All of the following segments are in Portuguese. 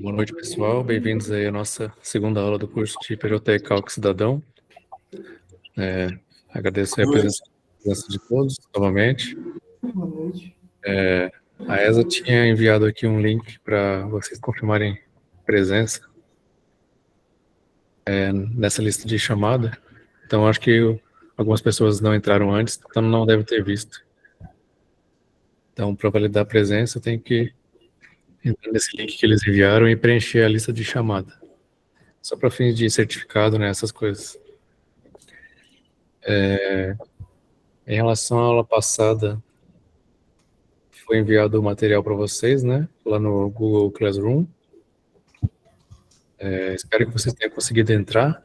Boa noite, pessoal. Bem-vindos aí à nossa segunda aula do curso de Perioteca e Cálculo Cidadão. Agradeço aí a presença de todos, novamente. Boa noite. A ESA tinha enviado aqui um link para vocês confirmarem presença nessa lista de chamada. Então, acho que algumas pessoas não entraram antes, então não devem ter visto. Então, para validar a presença, tem que entrar nesse link que eles enviaram e preencher a lista de chamada. Só para fins de certificado, né, essas coisas. Em relação à aula passada, foi enviado o material para vocês, né, lá no Google Classroom. Espero que vocês tenham conseguido entrar.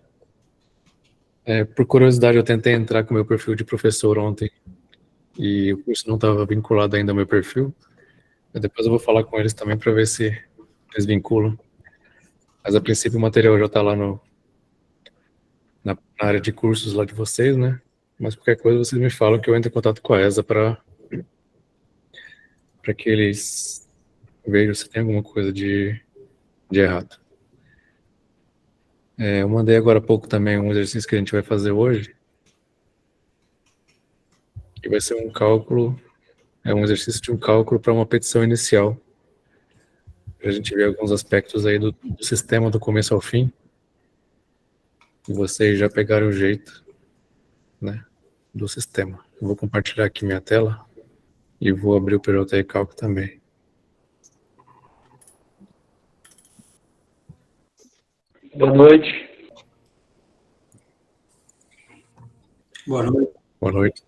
Por curiosidade, eu tentei entrar com o meu perfil de professor ontem e o curso não estava vinculado ainda ao meu perfil. Depois eu vou falar com eles também para ver se eles vinculam. Mas a princípio o material já está lá na área de cursos lá de vocês, né? Mas qualquer coisa vocês me falam que eu entro em contato com a ESA para que eles vejam se tem alguma coisa de errado. Eu mandei agora há pouco também um exercício que a gente vai fazer hoje, que vai ser um cálculo, um exercício de um cálculo para uma petição inicial. A gente ver alguns aspectos aí do sistema do começo ao fim, e vocês já pegaram o jeito, né, do sistema. Eu vou compartilhar aqui minha tela e vou abrir o Peralta e Cálculo também. Boa noite. Boa noite. Boa noite.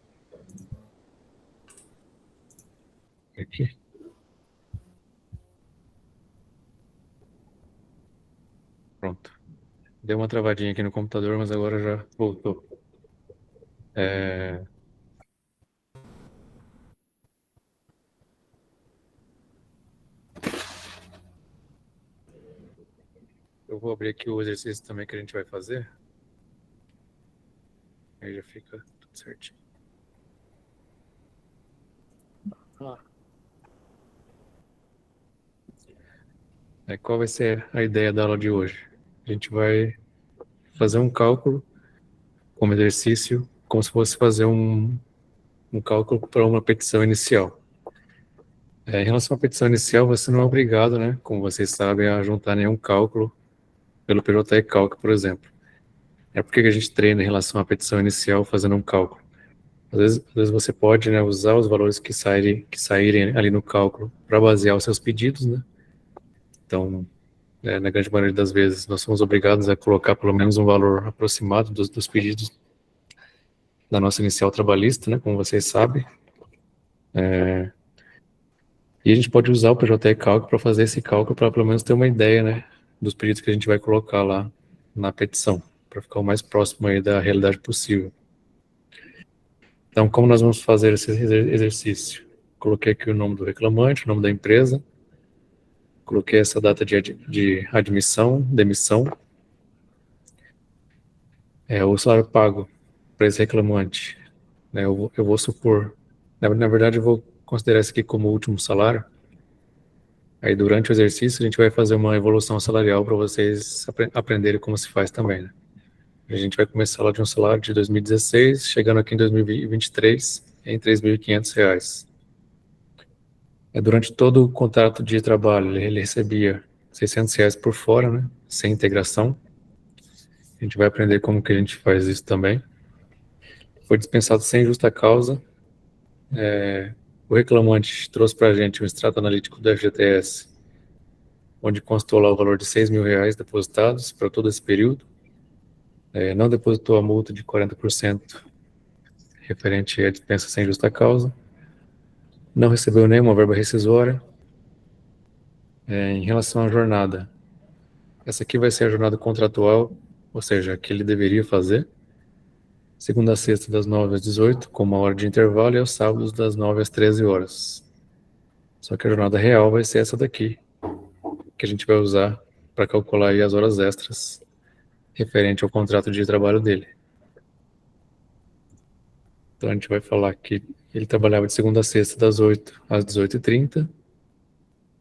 Aqui. Pronto. Deu uma travadinha aqui no computador, mas agora já voltou. Eu vou abrir aqui o exercício também que a gente vai fazer. Aí já fica tudo certinho. Qual vai ser a ideia da aula de hoje? A gente vai fazer um cálculo como exercício, como se fosse fazer um cálculo para uma petição inicial. Em relação à petição inicial, você não é obrigado, né, como vocês sabem, a juntar nenhum cálculo pelo PJ Calc, por exemplo. Por que a gente treina em relação à petição inicial fazendo um cálculo? Às vezes você pode, né, usar os valores que saírem ali no cálculo para basear os seus pedidos, né? Então, na grande maioria das vezes, nós somos obrigados a colocar pelo menos um valor aproximado dos pedidos da nossa inicial trabalhista, né, como vocês sabem. E a gente pode usar o PJ Calc para fazer esse cálculo, para pelo menos ter uma ideia, né, dos pedidos que a gente vai colocar lá na petição, para ficar o mais próximo aí da realidade possível. Então, como nós vamos fazer esse exercício? Coloquei aqui o nome do reclamante, o nome da empresa, coloquei essa data de admissão, demissão, o salário pago para esse reclamante, né, eu vou supor, na verdade eu vou considerar isso aqui como o último salário. Aí durante o exercício a gente vai fazer uma evolução salarial para vocês aprenderem como se faz também, né? A gente vai começar lá de um salário de 2016, chegando aqui em 2023 em R$3.500. Durante todo o contrato de trabalho ele recebia R$600 por fora, né? Sem integração. A gente vai aprender como que a gente faz isso também. Foi dispensado sem justa causa. O reclamante trouxe para a gente um extrato analítico do FGTS, onde constou lá o valor de R$6.000 depositados para todo esse período. Não depositou a multa de 40% referente à dispensa sem justa causa. Não recebeu nenhuma verba rescisória. Em relação à jornada, essa aqui vai ser a jornada contratual, ou seja, a que ele deveria fazer. Segunda a sexta, das 9 às 18, com uma hora de intervalo, e aos sábados, das 9 às 13 horas. Só que a jornada real vai ser essa daqui, que a gente vai usar para calcular aí as horas extras referente ao contrato de trabalho dele. Então a gente vai falar que ele trabalhava de segunda a sexta, das 8 às 18h30,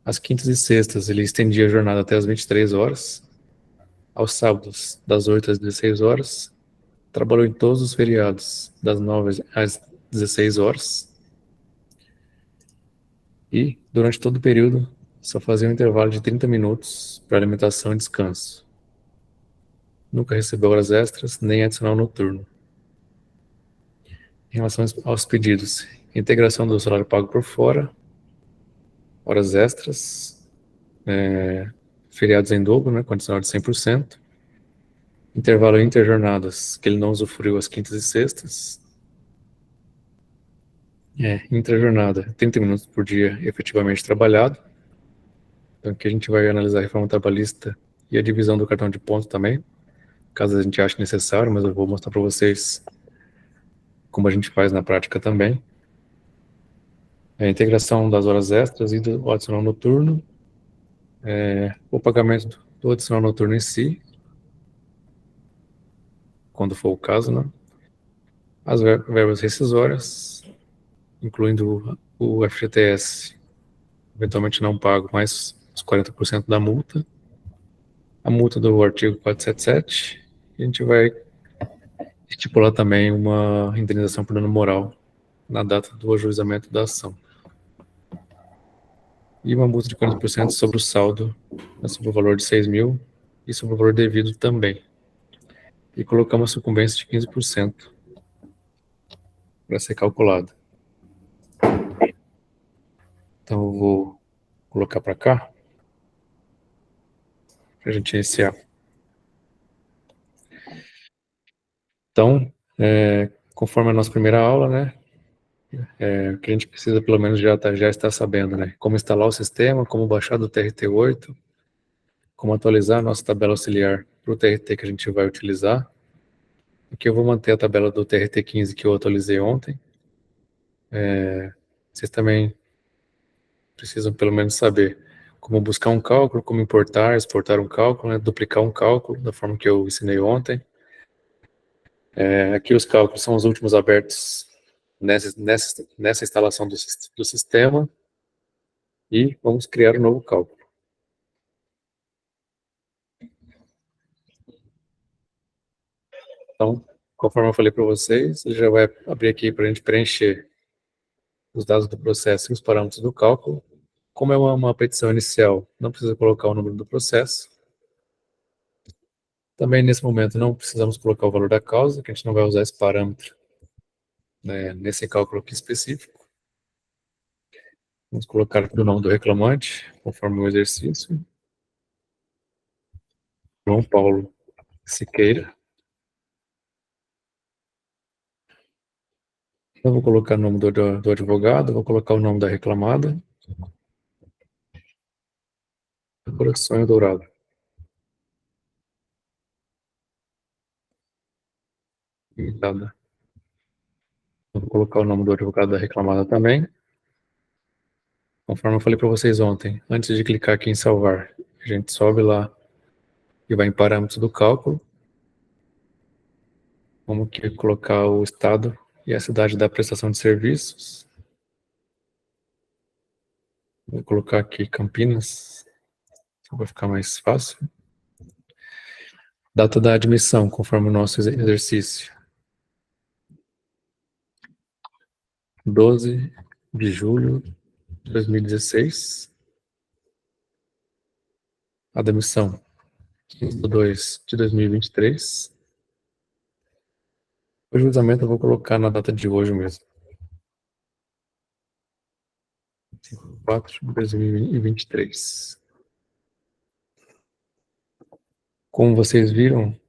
Às quintas e sextas, ele estendia a jornada até as 23 horas. Aos sábados, das 8 às 16 horas. Trabalhou em todos os feriados, das 9 às 16 horas. E, durante todo o período, só fazia um intervalo de 30 minutos para alimentação e descanso. Nunca recebeu horas extras, nem adicional noturno. Em relação aos pedidos, integração do salário pago por fora, horas extras, feriados em dobro, né, condicional de 100%, intervalo interjornadas, que ele não usufruiu às quintas e sextas, intrajornada, 30 minutos por dia efetivamente trabalhado. Então aqui a gente vai analisar a reforma trabalhista e a divisão do cartão de pontos também, caso a gente ache necessário, mas eu vou mostrar para vocês como a gente faz na prática também. A integração das horas extras e do adicional noturno, o pagamento do adicional noturno em si, quando for o caso, né? As verbas rescisórias, incluindo o FGTS, eventualmente não pago, mais os 40% da multa, a multa do artigo 477, e a gente vai estipular também uma indenização por dano moral na data do ajuizamento da ação. E uma multa de 40% sobre o saldo, sobre o valor de 6 mil e sobre o valor devido também. E colocar uma sucumbência de 15% para ser calculada. Então eu vou colocar para cá, para a gente iniciar. Então, conforme a nossa primeira aula, né, o que a gente precisa pelo menos já está sabendo, né, como instalar o sistema, como baixar do TRT8, como atualizar a nossa tabela auxiliar para o TRT que a gente vai utilizar. Aqui eu vou manter a tabela do TRT15 que eu atualizei ontem. Vocês também precisam pelo menos saber como buscar um cálculo, como importar, exportar um cálculo, né, duplicar um cálculo, da forma que eu ensinei ontem. Aqui os cálculos são os últimos abertos nessa instalação do sistema. E vamos criar um novo cálculo. Então, conforme eu falei para vocês, ele já vai abrir aqui para a gente preencher os dados do processo e os parâmetros do cálculo. Como é uma petição inicial, não precisa colocar o número do processo. Também, nesse momento, não precisamos colocar o valor da causa, que a gente não vai usar esse parâmetro, né, nesse cálculo aqui específico. Vamos colocar o nome do reclamante, conforme o exercício. João Paulo Siqueira. Eu vou colocar o nome do advogado, vou colocar o nome da reclamada. Sonho Dourado. Limitada. Vou colocar o nome do advogado da reclamada também. Conforme eu falei para vocês ontem, antes de clicar aqui em salvar, a gente sobe lá e vai em parâmetros do cálculo. Vamos aqui colocar o estado e a cidade da prestação de serviços. Vou colocar aqui Campinas, só para ficar mais fácil. Data da admissão, conforme o nosso exercício. 12 de julho de 2016. A demissão, 15/2 de 2023. O julgamento eu vou colocar na data de hoje mesmo. 4 de 2023. Como vocês viram,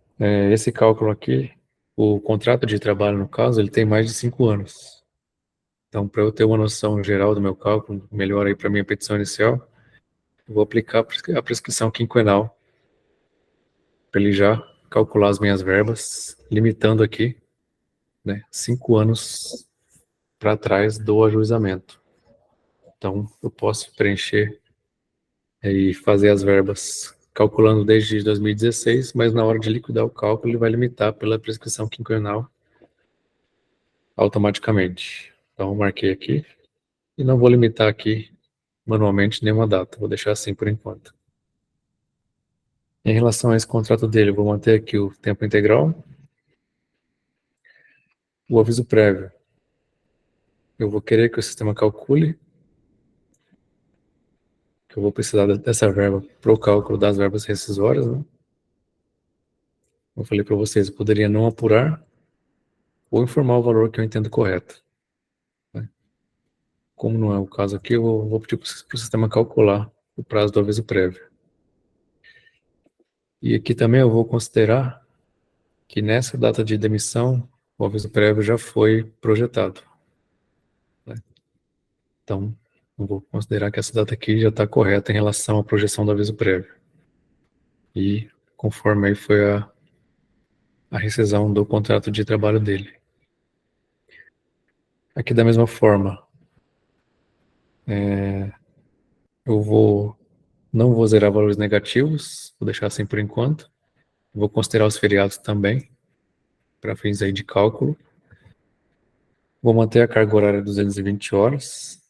esse cálculo aqui, o contrato de trabalho, no caso, ele tem mais de 5 anos. Então, para eu ter uma noção geral do meu cálculo, melhor aí para minha petição inicial, eu vou aplicar a prescrição quinquenal, para ele já calcular as minhas verbas, limitando aqui, né, 5 anos para trás do ajuizamento. Então, eu posso preencher e fazer as verbas calculando desde 2016, mas na hora de liquidar o cálculo, ele vai limitar pela prescrição quinquenal automaticamente. Então, eu marquei aqui, e não vou limitar aqui manualmente nenhuma data, vou deixar assim por enquanto. Em relação a esse contrato dele, eu vou manter aqui o tempo integral, o aviso prévio. Eu vou querer que o sistema calcule, que eu vou precisar dessa verba para o cálculo das verbas rescisórias, né? Eu falei para vocês, eu poderia não apurar ou informar o valor que eu entendo correto, né? Como não é o caso aqui, eu vou pedir para o sistema calcular o prazo do aviso prévio. E aqui também eu vou considerar que nessa data de demissão, o aviso prévio já foi projetado, né? Então, eu vou considerar que essa data aqui já está correta em relação à projeção do aviso prévio. E conforme aí foi a rescisão do contrato de trabalho dele. Aqui da mesma forma, eu não vou zerar valores negativos, vou deixar assim por enquanto. Vou considerar os feriados também, para fins aí de cálculo. Vou manter a carga horária 220 horas.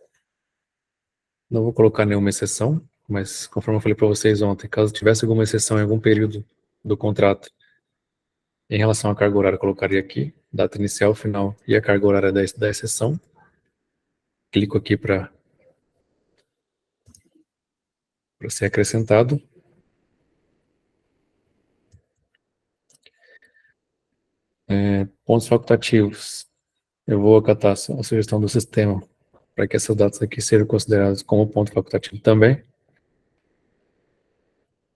Não vou colocar nenhuma exceção, mas conforme eu falei para vocês ontem, caso tivesse alguma exceção em algum período do contrato, em relação à carga horária, eu colocaria aqui, data inicial, final e a carga horária da exceção. Clico aqui para ser acrescentado. Pontos facultativos. Eu vou acatar a sugestão do sistema para que essas datas aqui sejam consideradas como ponto facultativo também.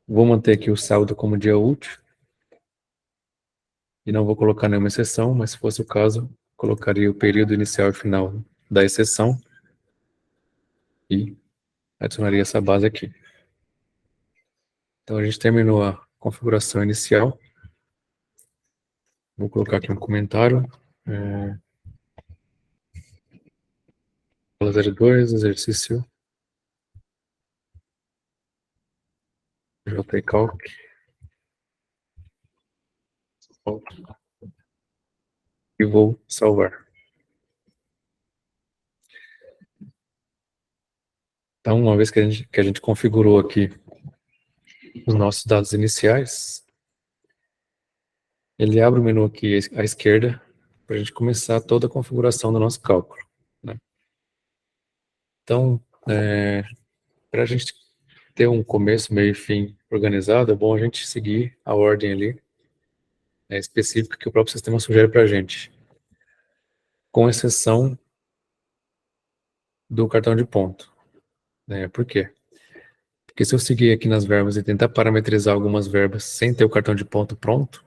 Vou manter aqui o sábado como dia útil. E não vou colocar nenhuma exceção, mas se fosse o caso, colocaria o período inicial e final da exceção e adicionaria essa base aqui. Então a gente terminou a configuração inicial. Vou colocar aqui um comentário. 02, exercício JCalc. E vou salvar. Então, uma vez que a gente configurou aqui os nossos dados iniciais, ele abre o menu aqui à esquerda para a gente começar toda a configuração do nosso cálculo, né? Então, para a gente ter um começo, meio e fim organizado, é bom a gente seguir a ordem ali específica que o próprio sistema sugere para a gente, com exceção do cartão de ponto. Por quê? Porque se eu seguir aqui nas verbas e tentar parametrizar algumas verbas sem ter o cartão de ponto pronto,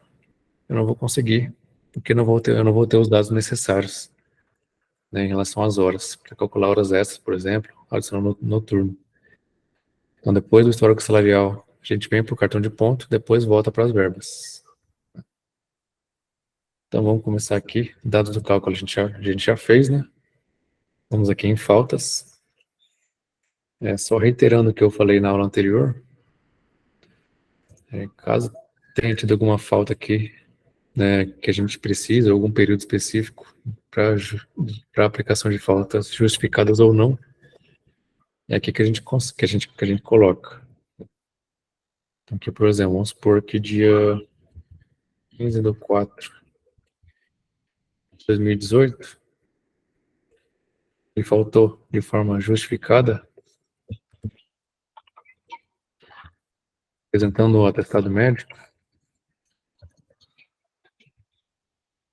eu não vou conseguir, porque eu não vou ter os dados necessários, em relação às horas, para calcular horas extras, por exemplo, adicional noturno. Então, depois do histórico salarial, a gente vem para o cartão de ponto, depois volta para as verbas. Então, vamos começar aqui. Dados do cálculo a gente já fez, né? Vamos aqui em faltas. Só reiterando o que eu falei na aula anterior, caso tenha tido alguma falta aqui, né, que a gente precisa, algum período específico para aplicação de faltas justificadas ou não, é aqui que a gente coloca. Então, aqui, por exemplo, vamos supor que dia 15/4/2018, ele faltou de forma justificada, apresentando o atestado médico.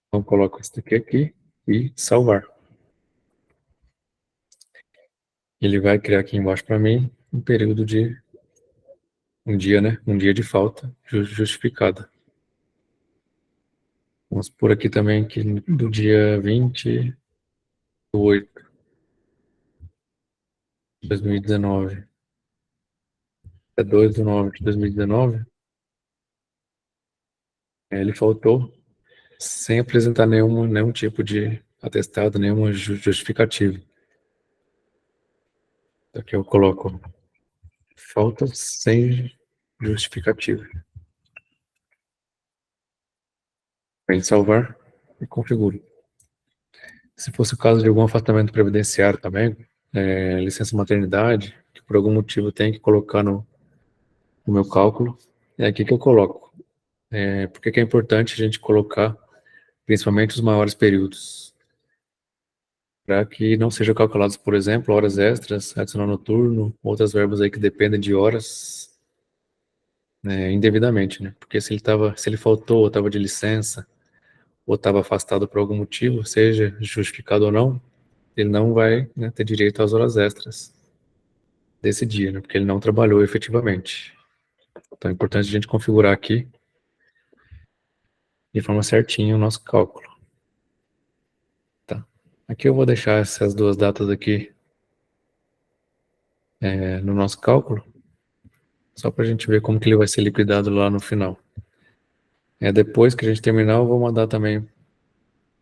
Então, coloco isso aqui e salvar. Ele vai criar aqui embaixo para mim um período de um dia, né? Um dia de falta justificada. Vamos por aqui também que do dia 20/8/2019 até 2/9/2019, ele faltou sem apresentar nenhum tipo de atestado, nenhuma justificativa. Aqui eu coloco falta sem justificativa. Vem salvar e configuro. Se fosse o caso de algum afastamento previdenciário também, licença maternidade, por algum motivo tem que colocar no meu cálculo, é aqui que eu coloco. Por que é importante a gente colocar principalmente os maiores períodos? Para que não sejam calculados, por exemplo, horas extras, adicional noturno, outras verbas aí que dependem de horas, indevidamente, né? Porque se ele faltou, ou estava de licença, ou estava afastado por algum motivo, seja justificado ou não, ele não vai, né, ter direito às horas extras desse dia, né? Porque ele não trabalhou efetivamente. Então é importante a gente configurar aqui de forma certinha o nosso cálculo. Tá. Aqui eu vou deixar essas duas datas aqui no nosso cálculo, só para a gente ver como que ele vai ser liquidado lá no final. Depois que a gente terminar, eu vou mandar também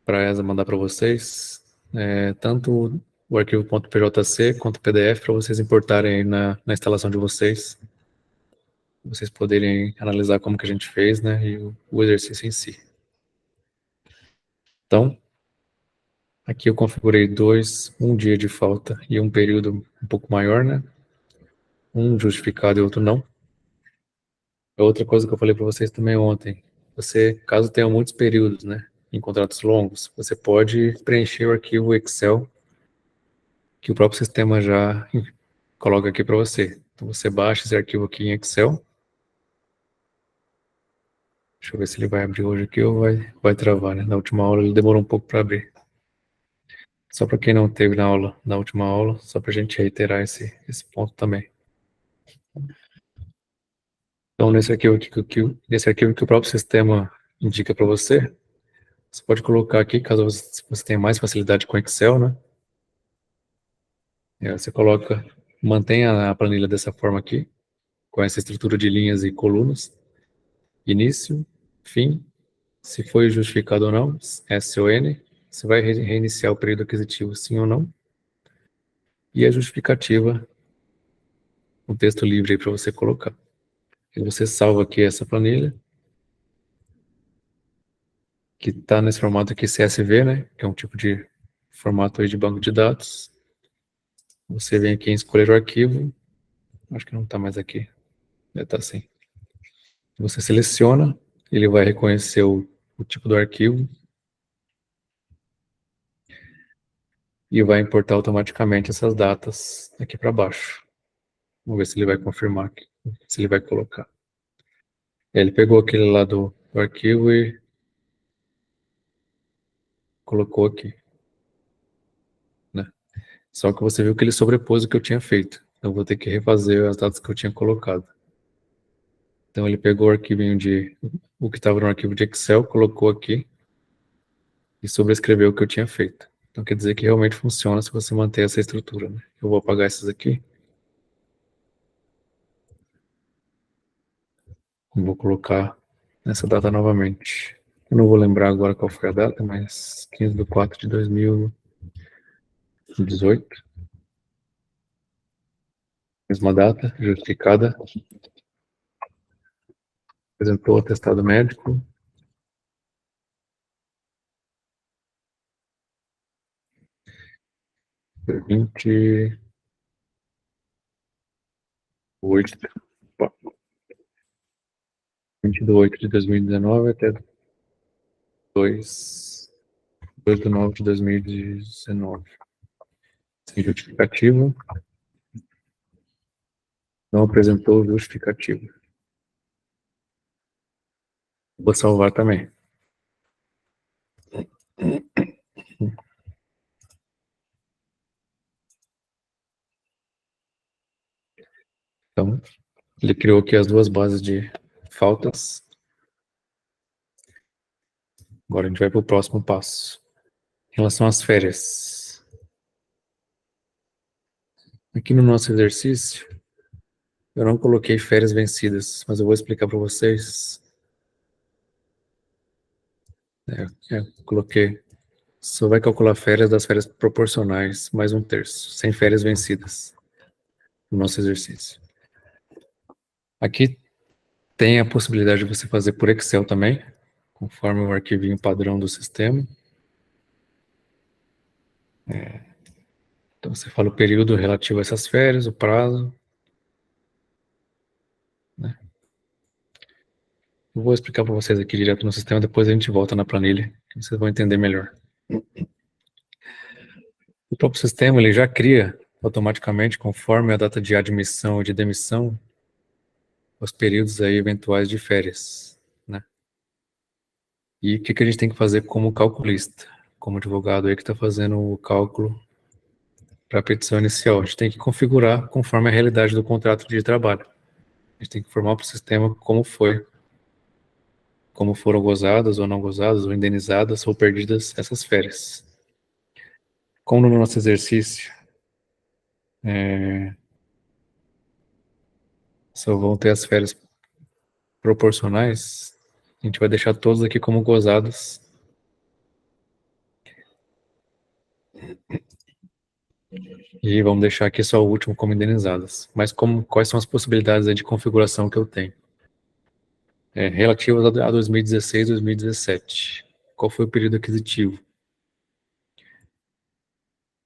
para a ESA, mandar para vocês, tanto o arquivo .pjc quanto o PDF, para vocês importarem aí na instalação de vocês poderem analisar como que a gente fez, né, e o exercício em si. Então, aqui eu configurei um dia de falta e um período um pouco maior, né, um justificado e outro não. Outra coisa que eu falei para vocês também ontem, caso tenha muitos períodos, né, em contratos longos, você pode preencher o arquivo Excel que o próprio sistema já coloca aqui para você. Então você baixa esse arquivo aqui em Excel. Deixa eu ver se ele vai abrir hoje aqui ou vai travar, né? Na última aula ele demorou um pouco para abrir. Só para quem não teve na última aula, só para a gente reiterar esse ponto também. Então nesse arquivo que o próprio sistema indica para você, você pode colocar aqui, caso você tenha mais facilidade com Excel, né? Você mantenha a planilha dessa forma aqui, com essa estrutura de linhas e colunas. Início, fim, se foi justificado ou não, SON, você vai reiniciar o período aquisitivo, sim ou não, e a justificativa, um texto livre aí para você colocar. E você salva aqui essa planilha, que está nesse formato aqui CSV, né, que é um tipo de formato aí de banco de dados. Você vem aqui em escolher o arquivo, acho que não está mais aqui, está assim. Você seleciona, ele vai reconhecer o tipo do arquivo, e vai importar automaticamente essas datas aqui para baixo. Vamos ver se ele vai confirmar aqui, se ele vai colocar. Ele pegou aquele lá do arquivo e colocou aqui, né? Só que você viu que ele sobrepôs o que eu tinha feito. Então eu vou ter que refazer as datas que eu tinha colocado. Então ele pegou o que estava no arquivo de Excel, colocou aqui e sobrescreveu o que eu tinha feito. Então quer dizer que realmente funciona se você manter essa estrutura, né? Eu vou apagar essas aqui. Vou colocar essa data novamente. Eu não vou lembrar agora qual foi a data, mas 15/4/2018. Mesma data, justificada. Apresentou atestado médico. Dia 20 de 8 de 2019 até 2/9/2019. Sem justificativa. Não apresentou justificativa. Vou salvar também. Então, ele criou aqui as duas bases de faltas. Agora a gente vai para o próximo passo. Em relação às férias. Aqui no nosso exercício, eu não coloquei férias vencidas, mas eu vou explicar para vocês. Coloquei. Só vai calcular férias das férias proporcionais, mais 1/3, sem férias vencidas, no nosso exercício. Aqui tem a possibilidade de você fazer por Excel também, conforme o arquivinho padrão do sistema. Então você fala o período relativo a essas férias, o prazo, né? Eu vou explicar para vocês aqui direto no sistema, depois a gente volta na planilha, que vocês vão entender melhor. O próprio sistema ele já cria automaticamente, conforme a data de admissão ou de demissão, os períodos aí eventuais de férias, né? E o que a gente tem que fazer como calculista, como advogado aí que está fazendo o cálculo para a petição inicial? A gente tem que configurar conforme a realidade do contrato de trabalho. A gente tem que informar para o sistema como foi, como foram gozadas ou não gozadas, ou indenizadas ou perdidas essas férias. Como no nosso exercício, só vão ter as férias proporcionais, a gente vai deixar todos aqui como gozadas. E vamos deixar aqui só o último como indenizadas. Mas quais são as possibilidades aí de configuração que eu tenho? Relativas a 2016, 2017. Qual foi o período aquisitivo?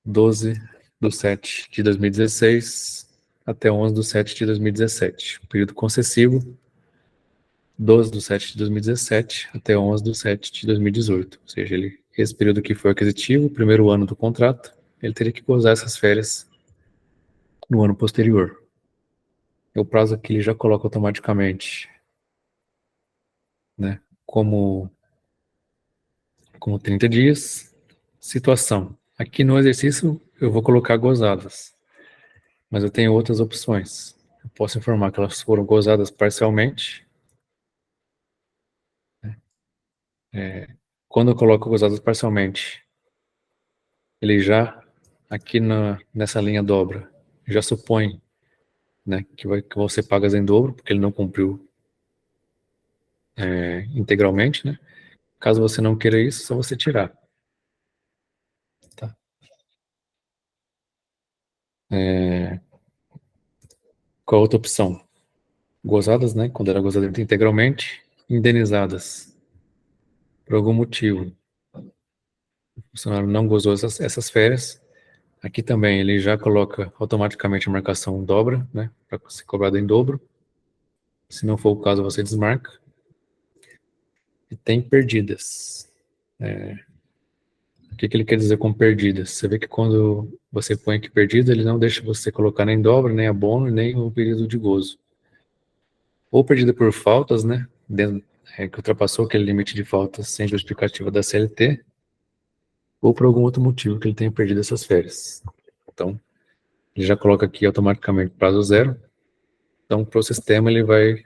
12/7 de 2016 até 11/7 de 2017. O período concessivo, 12/7 de 2017 até 11/7 de 2018. Ou seja, esse período aqui foi aquisitivo, o primeiro ano do contrato, ele teria que gozar essas férias no ano posterior. O prazo aqui ele já coloca automaticamente, né, como 30 dias. Situação. Aqui no exercício eu vou colocar gozadas, mas eu tenho outras opções. Eu posso informar que elas foram gozadas parcialmente. Quando eu coloco gozadas parcialmente, ele já, aqui nessa linha dobra, já supõe, né, que vão ser pagas em dobro, porque ele não cumpriu integralmente, né? Caso você não queira isso, é só você tirar. Tá? Qual a outra opção? Gozadas, né? Quando era gozada integralmente, indenizadas. Por algum motivo, o funcionário não gozou essas férias. Aqui também ele já coloca automaticamente a marcação dobra, né? Para ser cobrado em dobro. Se não for o caso, você desmarca. E tem perdidas. O que ele quer dizer com perdidas? Você vê que quando você põe aqui perdida, ele não deixa você colocar nem dobra, nem abono, nem o período de gozo. Ou perdida por faltas, né? Que ultrapassou aquele limite de faltas sem justificativa da CLT, ou por algum outro motivo que ele tenha perdido essas férias. Então, ele já coloca aqui automaticamente prazo zero. Então, para o sistema, ele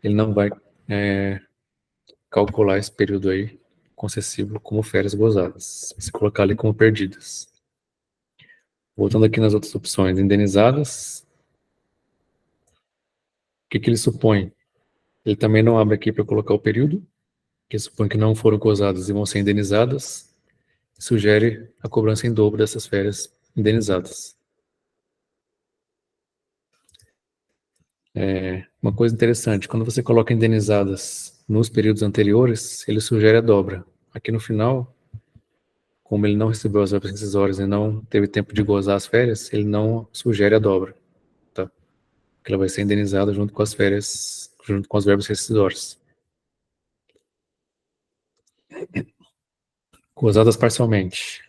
não vai calcular esse período aí concessivo como férias gozadas. Se colocar ali como perdidas. Voltando aqui nas outras opções, indenizadas. O que ele supõe? Ele também não abre aqui para colocar o período, que supõe que não foram gozadas e vão ser indenizadas. Sugere a cobrança em dobro dessas férias indenizadas. Uma coisa interessante, quando você coloca indenizadas nos períodos anteriores, ele sugere a dobra. Aqui no final, como ele não recebeu as verbas rescisórias e não teve tempo de gozar as férias, ele não sugere a dobra, tá? Porque ela vai ser indenizada junto com as férias, junto com as verbas rescisórias. Gozadas parcialmente.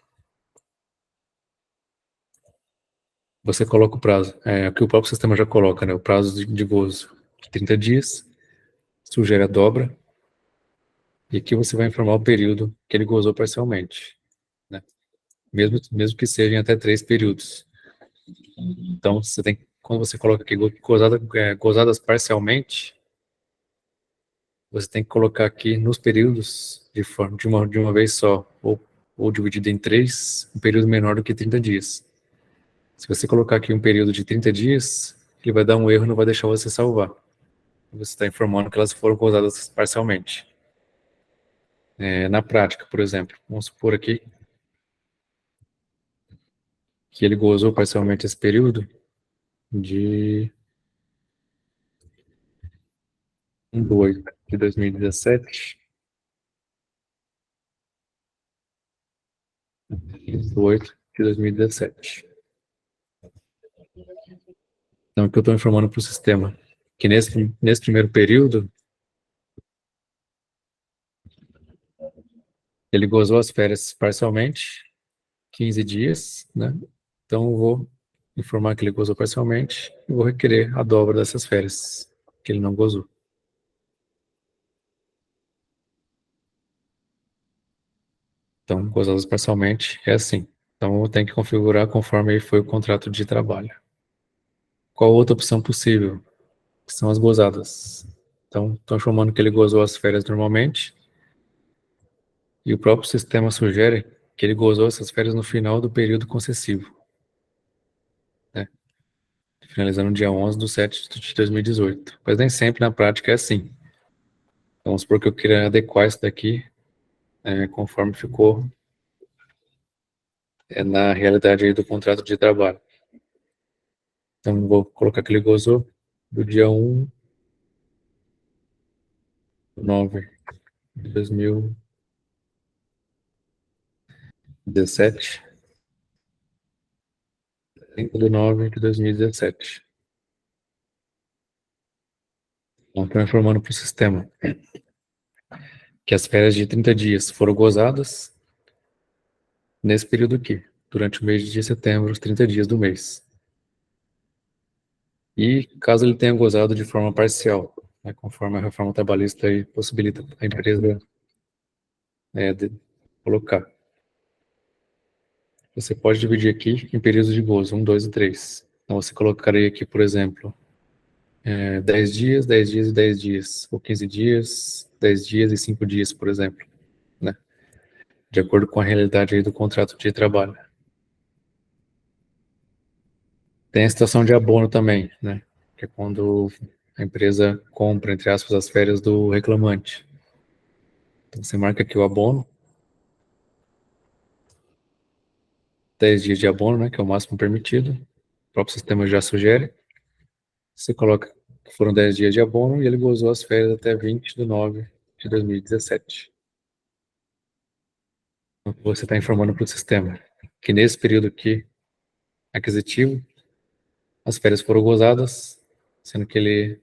Você coloca o prazo, que o próprio sistema já coloca, né? O prazo de gozo de 30 dias, sugere a dobra, e aqui você vai informar o período que ele gozou parcialmente, né? Mesmo que sejam até 3 períodos. Então, quando você coloca aqui gozadas parcialmente, você tem que colocar aqui nos períodos de uma vez só, ou dividido em 3, um período menor do que 30 dias. Se você colocar aqui um período de 30 dias, ele vai dar um erro e não vai deixar você salvar. Você está informando que elas foram gozadas parcialmente. Na prática, por exemplo, vamos supor aqui que ele gozou parcialmente esse período de 1/8 de 2017, 1/8 de 2017. Então, o que eu estou informando para o sistema? Que nesse primeiro período, ele gozou as férias parcialmente, 15 dias, né? Então, eu vou informar que ele gozou parcialmente e vou requerer a dobra dessas férias que ele não gozou. Então, gozadas parcialmente é assim. Então, eu tenho que configurar conforme foi o contrato de trabalho. Qual outra opção possível? Que são as gozadas. Então, estou informando que ele gozou as férias normalmente e o próprio sistema sugere que ele gozou essas férias no final do período concessivo, né? Finalizando no dia 11/7 de 2018. Mas nem sempre na prática é assim. Então, vamos supor que eu queira adequar isso daqui conforme ficou na realidade aí do contrato de trabalho. Então, vou colocar que ele gozou do dia 1/9/2017, 30/9/2017. Então, estou informando para o sistema que as férias de 30 dias foram gozadas nesse período aqui, durante o mês de setembro, os 30 dias do mês. E caso ele tenha gozado de forma parcial, né, conforme a reforma trabalhista aí possibilita a empresa colocar. Você pode dividir aqui em períodos de gozo, 1, 2 e 3. Então você colocaria aqui, por exemplo, 10 dias, 10 dias e 10 dias, ou 15 dias, 10 dias e 5 dias, por exemplo, né? De acordo com a realidade aí do contrato de trabalho. Tem a situação de abono também, né? Que é quando a empresa compra, entre aspas, as férias do reclamante. Então você marca aqui o abono, 10 dias de abono, né? Que é o máximo permitido. O próprio sistema já sugere. Você coloca que foram 10 dias de abono e ele gozou as férias até 20/9/2017. Então, você está informando para o sistema que nesse período aqui, aquisitivo, as férias foram gozadas, sendo que ele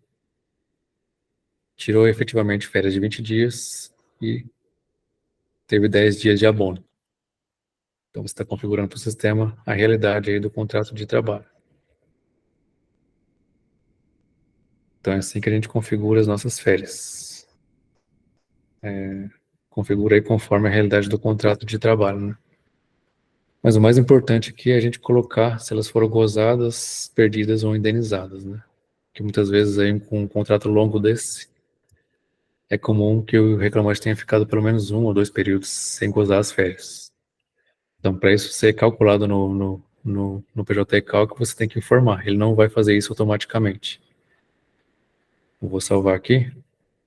tirou efetivamente férias de 20 dias e teve 10 dias de abono. Então, você está configurando para o sistema a realidade aí do contrato de trabalho. Então, é assim que a gente configura as nossas férias. Configura aí conforme a realidade do contrato de trabalho, né? Mas o mais importante aqui é a gente colocar se elas foram gozadas, perdidas ou indenizadas, né? Que muitas vezes aí com um contrato longo desse, é comum que o reclamante tenha ficado pelo menos 1 ou 2 períodos sem gozar as férias. Então, para isso ser calculado no PJ Cálculo, você tem que informar. Ele não vai fazer isso automaticamente. Eu vou salvar aqui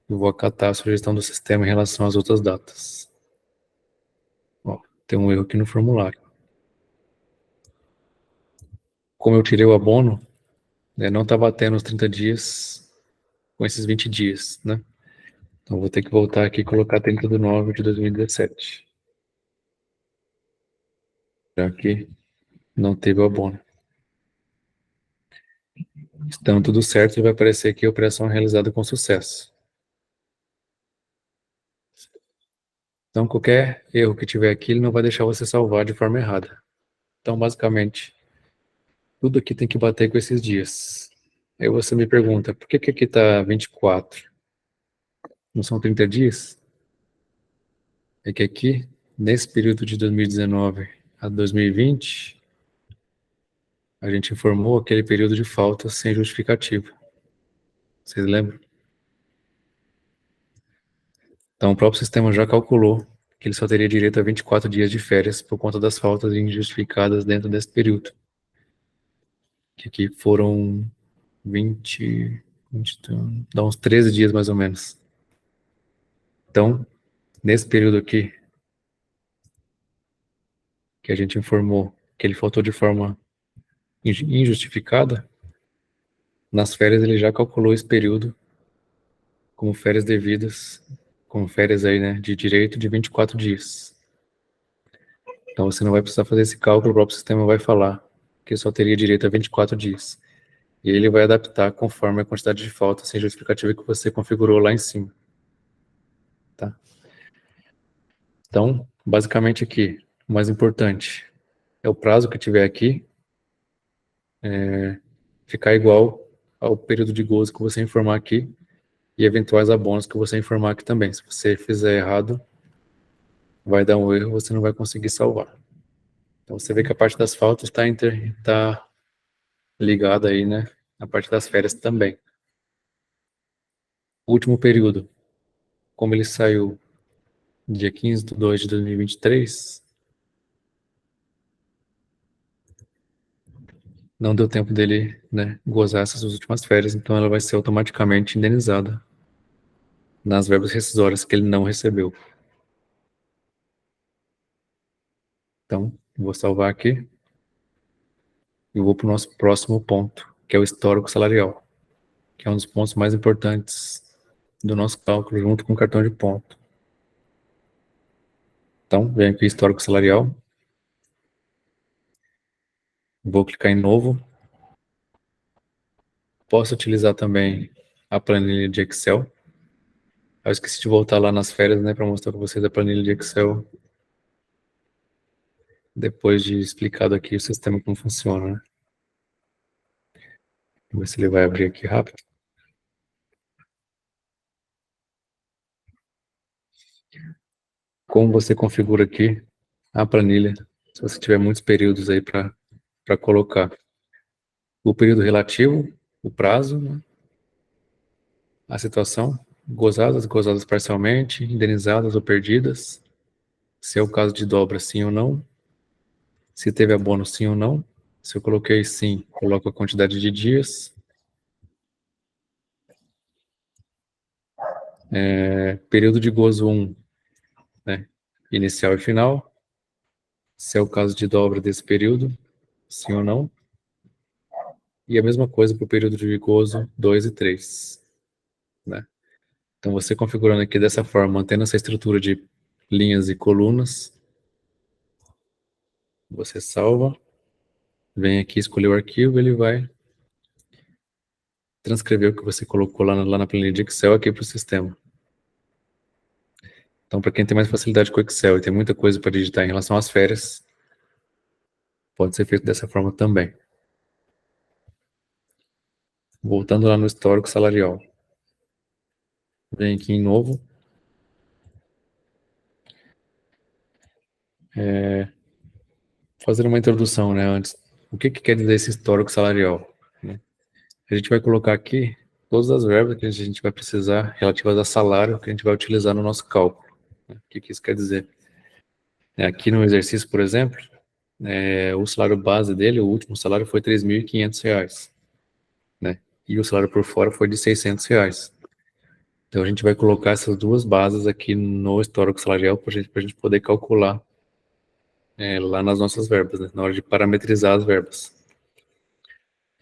e vou acatar a sugestão do sistema em relação às outras datas. Ó, tem um erro aqui no formulário. Como eu tirei o abono, não está batendo os 30 dias com esses 20 dias, né? Então, vou ter que voltar aqui e colocar 30/9/2017. Já que não teve o abono. Estando tudo certo, vai aparecer aqui a operação realizada com sucesso. Então, qualquer erro que tiver aqui, ele não vai deixar você salvar de forma errada. Então, basicamente, tudo aqui tem que bater com esses dias. Aí você me pergunta, por que aqui está 24? Não são 30 dias? É que aqui, nesse período de 2019 a 2020, a gente informou aquele período de falta sem justificativa. Vocês lembram? Então, o próprio sistema já calculou que ele só teria direito a 24 dias de férias por conta das faltas injustificadas dentro desse período. Que aqui foram 20, dá uns 13 dias mais ou menos. Então, nesse período aqui, que a gente informou que ele faltou de forma injustificada, nas férias ele já calculou esse período como férias devidas, como férias aí, né, de direito de 24 dias. Então você não vai precisar fazer esse cálculo, o próprio sistema vai falar que só teria direito a 24 dias. E ele vai adaptar conforme a quantidade de falta sem justificativa que você configurou lá em cima. Tá? Então, basicamente aqui, o mais importante é o prazo que tiver aqui ficar igual ao período de gozo que você informar aqui e eventuais abonos que você informar aqui também. Se você fizer errado, vai dar um erro, você não vai conseguir salvar. Então você vê que a parte das faltas está ligada aí, né? A parte das férias também. O último período, como ele saiu dia 15/2/2023, não deu tempo dele, né, gozar essas últimas férias, então ela vai ser automaticamente indenizada nas verbas rescisórias que ele não recebeu. Então, vou salvar aqui e vou para o nosso próximo ponto, que é o histórico salarial, que é um dos pontos mais importantes do nosso cálculo, junto com o cartão de ponto. Então, vem aqui histórico salarial, vou clicar em novo. Posso utilizar também a planilha de Excel. Eu esqueci de voltar lá nas férias, né, para mostrar para vocês a planilha de Excel, depois de explicado aqui o sistema como funciona, né? Vamos ver se ele vai abrir aqui rápido. Como você configura aqui a planilha, se você tiver muitos períodos aí para colocar. O período relativo, o prazo, né? A situação, gozadas, gozadas parcialmente, indenizadas ou perdidas, se é o caso de dobra, sim ou não, se teve abono, sim ou não. Se eu coloquei sim, coloco a quantidade de dias. Período de gozo 1, né? Inicial e final. Se é o caso de dobra desse período, sim ou não. E a mesma coisa para o período de gozo 2 e 3, né? Então você configurando aqui dessa forma, mantendo essa estrutura de linhas e colunas, você salva, vem aqui escolher o arquivo, ele vai transcrever o que você colocou lá na planilha de Excel aqui para o sistema. Então, para quem tem mais facilidade com o Excel e tem muita coisa para digitar em relação às férias, pode ser feito dessa forma também. Voltando lá no histórico salarial. Vem aqui em novo. Fazendo uma introdução, né, antes. O que quer dizer esse histórico salarial? Né? A gente vai colocar aqui todas as verbas que a gente vai precisar relativas a salário que a gente vai utilizar no nosso cálculo. Né? O que isso quer dizer? Aqui no exercício, por exemplo, o salário base dele, o último salário foi R$ 3.500, né? E o salário por fora foi de R$ 600. Então a gente vai colocar essas duas bases aqui no histórico salarial para a gente poder calcular lá nas nossas verbas, né? Na hora de parametrizar as verbas.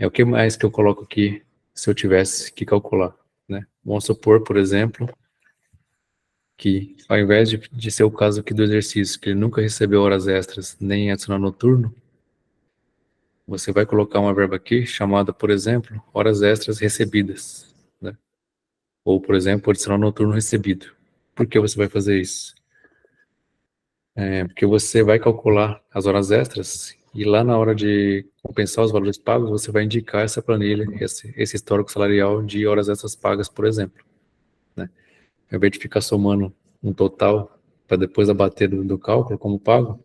O que mais que eu coloco aqui se eu tivesse que calcular, né? Vamos supor, por exemplo, que ao invés de ser o caso aqui do exercício, que ele nunca recebeu horas extras nem adicional noturno, você vai colocar uma verba aqui chamada, por exemplo, horas extras recebidas, né? Ou, por exemplo, adicional noturno recebido. Por que você vai fazer isso? Porque você vai calcular as horas extras e lá na hora de compensar os valores pagos, você vai indicar essa planilha, esse histórico salarial de horas extras pagas, por exemplo, né? Ao invés de ficar somando um total para depois abater do cálculo como pago,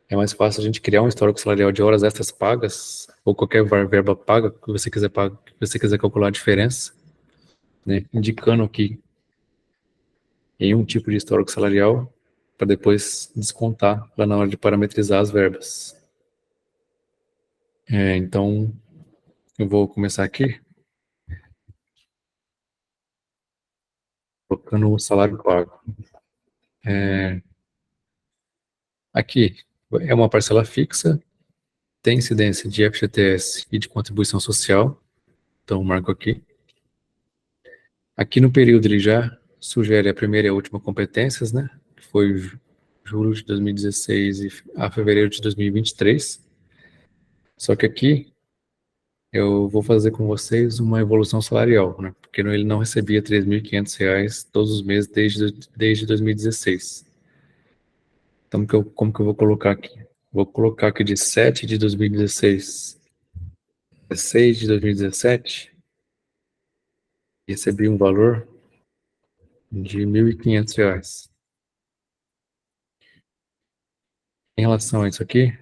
é mais fácil a gente criar um histórico salarial de horas extras pagas ou qualquer verba paga que você quiser pagar, que você quiser calcular a diferença, né? Indicando aqui em um tipo de histórico salarial para depois descontar lá na hora de parametrizar as verbas. Então, eu vou começar aqui colocando o salário pago. Aqui é uma parcela fixa, tem incidência de FGTS e de contribuição social, então marco aqui. Aqui no período ele já sugere a primeira e a última competências, né? Que foi julho de 2016 a fevereiro de 2023. Só que aqui eu vou fazer com vocês uma evolução salarial, né? Porque ele não recebia R$ 3.500 todos os meses desde 2016. Então, como que eu vou colocar aqui? Vou colocar aqui de 7 de 2016 a 6 de 2017, recebi um valor de R$ 1.500. Em relação a isso aqui,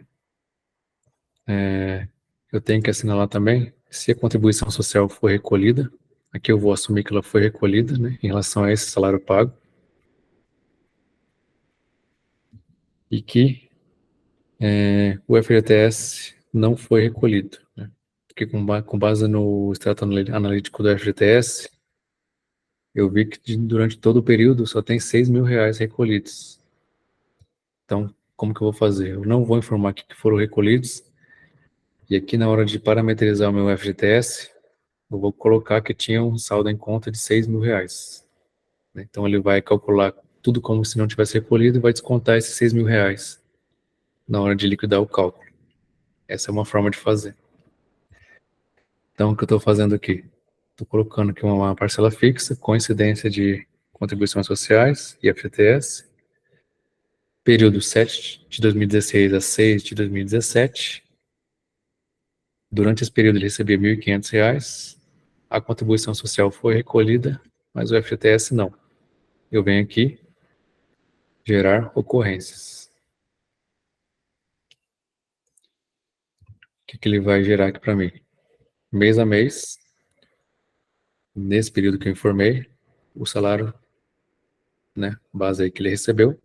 eu tenho que assinalar também, se a contribuição social for recolhida, aqui eu vou assumir que ela foi recolhida, né, em relação a esse salário pago, e que o FGTS não foi recolhido, né, porque com base no extrato analítico do FGTS, eu vi que durante todo o período só tem R$ 6.000 recolhidos. Então, como que eu vou fazer? Eu não vou informar que foram recolhidos, e aqui na hora de parametrizar o meu FGTS, eu vou colocar que tinha um saldo em conta de R$ 6.000. Então ele vai calcular tudo como se não tivesse recolhido e vai descontar esses R$ 6.000 na hora de liquidar o cálculo. Essa é uma forma de fazer. Então o que eu estou fazendo aqui? Estou colocando aqui uma parcela fixa, coincidência de contribuições sociais e FGTS, período 7 de 2016 a 6 de 2017. Durante esse período ele recebia R$ 1.500, a contribuição social foi recolhida, mas o FGTS não. Eu venho aqui, gerar ocorrências. O que ele vai gerar aqui para mim? Mês a mês, nesse período que eu informei, o salário, né, base aí que ele recebeu,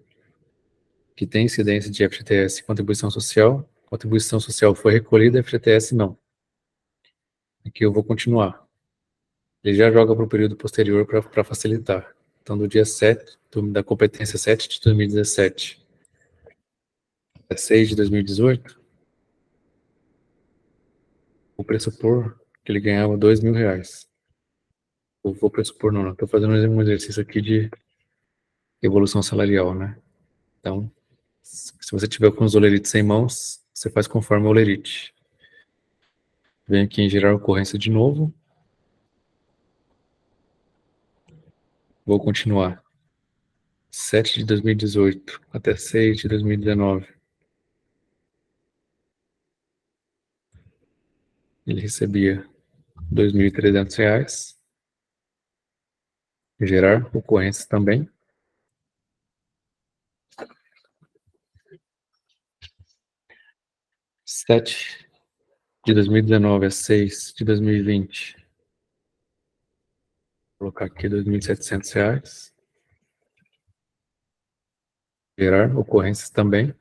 que tem incidência de FGTS e contribuição social foi recolhida, FGTS não. Aqui eu vou continuar. Ele já joga para o período posterior para facilitar. Então, do dia 7, da competência 7 de 2017 até 6 de 2018, vou pressupor que ele ganhava R$ 2.000. Vou pressupor, não, estou fazendo um exercício aqui de evolução salarial, né? Então, se você tiver com os olerites em mãos, você faz conforme o olerite. Vem aqui em gerar ocorrência de novo. Vou continuar. 7 de 2018 até 6 de 2019. Ele recebia R$ 2.300. Gerar ocorrências também. 7 de 2019 a 6 de 2020. Vou colocar aqui R$ 2.700. Gerar ocorrências também.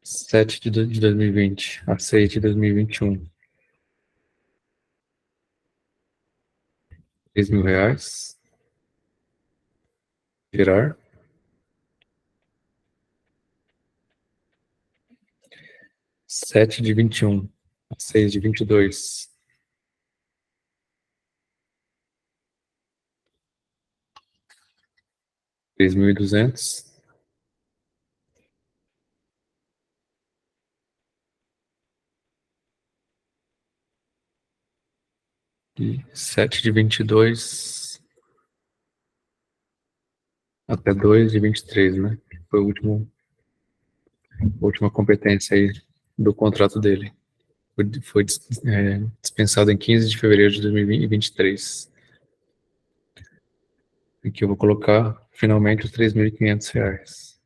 7 de 2020 a 6 de 2021. R$ 3.000. Gerar. 7 de 21 a 6 de 22. R$ 3.200. E 7 de 22 até 2 de 23, né? Foi a última competência aí do contrato dele. Foi dispensado em 15 de fevereiro de 2023. Aqui eu vou colocar, finalmente, os R$ 3.500.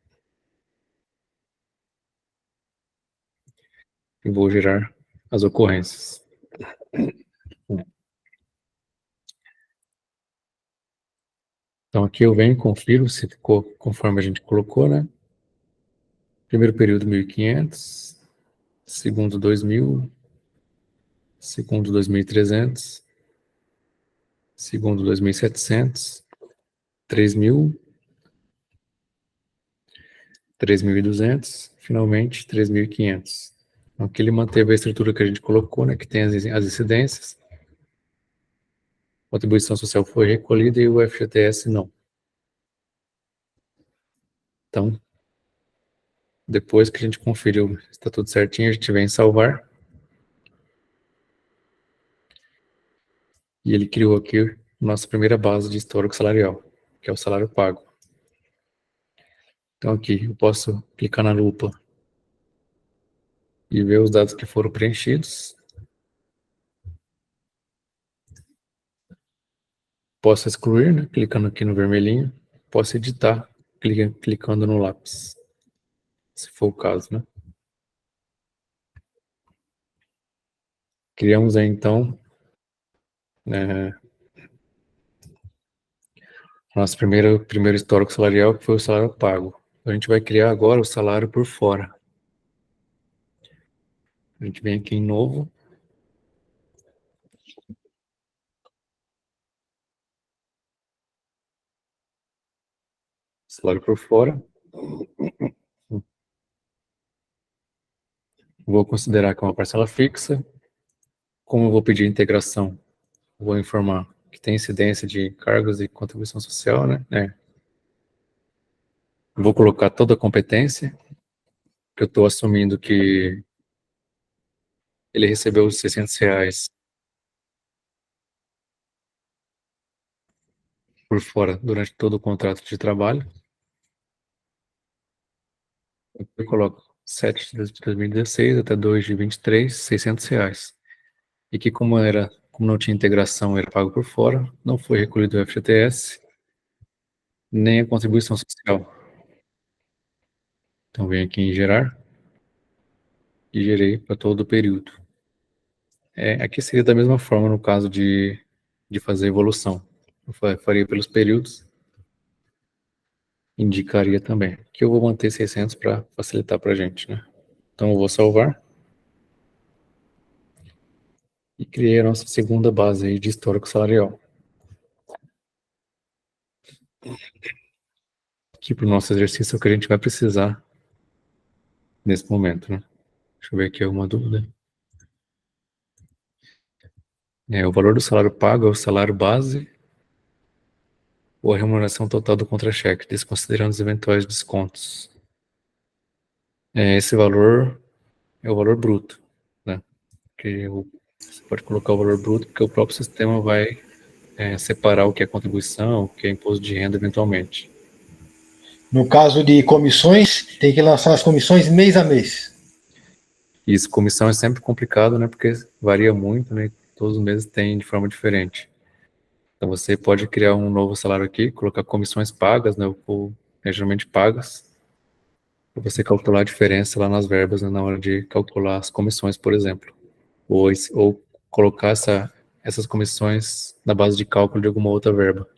E vou gerar as ocorrências. Então aqui eu venho e confiro se ficou conforme a gente colocou, né? Primeiro período 1.500, segundo 2.000, segundo 2.300, segundo 2.700, 3.000, 3.200, finalmente 3.500. Então aqui ele manteve a estrutura que a gente colocou, né? Que tem as incidências. contribuição social foi recolhida e o FGTS não. Então, depois que a gente conferiu se está tudo certinho, a gente vem salvar. E ele criou aqui nossa primeira base de histórico salarial, que é o salário pago. Então aqui eu posso clicar na lupa e ver os dados que foram preenchidos. Posso excluir, né, clicando aqui no vermelhinho. Posso editar, clicando no lápis, se for o caso, né? Criamos aí, então, nosso primeiro histórico salarial, que foi o salário pago. A gente vai criar agora o salário por fora. A gente vem aqui em novo. Salário por fora. Vou considerar que é uma parcela fixa. Como eu vou pedir integração, vou informar que tem incidência de cargos e contribuição social, né? Vou colocar toda a competência, que eu estou assumindo que ele recebeu os R$ 600 por fora durante todo o contrato de trabalho. Eu coloco 7 de 2016 até 2 de 23, R$ 600. E que como não tinha integração, era pago por fora, não foi recolhido o FGTS, nem a contribuição social. Então venho aqui em gerar e gerei para todo o período. Aqui seria da mesma forma no caso de fazer evolução. Eu faria pelos períodos, indicaria também, que eu vou manter 600 para facilitar para a gente, né? Então eu vou salvar e criei a nossa segunda base aí de histórico salarial. Aqui para o nosso exercício é o que a gente vai precisar nesse momento, né? Deixa eu ver aqui alguma dúvida. O valor do salário pago é o salário base ou a remuneração total do contra-cheque, desconsiderando os eventuais descontos. Esse valor é o valor bruto, né? Que você pode colocar o valor bruto, porque o próprio sistema vai separar o que é contribuição, o que é imposto de renda eventualmente. No caso de comissões, tem que lançar as comissões mês a mês. Isso, comissão é sempre complicado, né? Porque varia muito, né? Todos os meses tem de forma diferente. Então você pode criar um novo salário aqui, colocar comissões pagas, né? Ou geralmente pagas, para você calcular a diferença lá nas verbas, né, na hora de calcular as comissões, por exemplo. Ou colocar essas comissões na base de cálculo de alguma outra verba.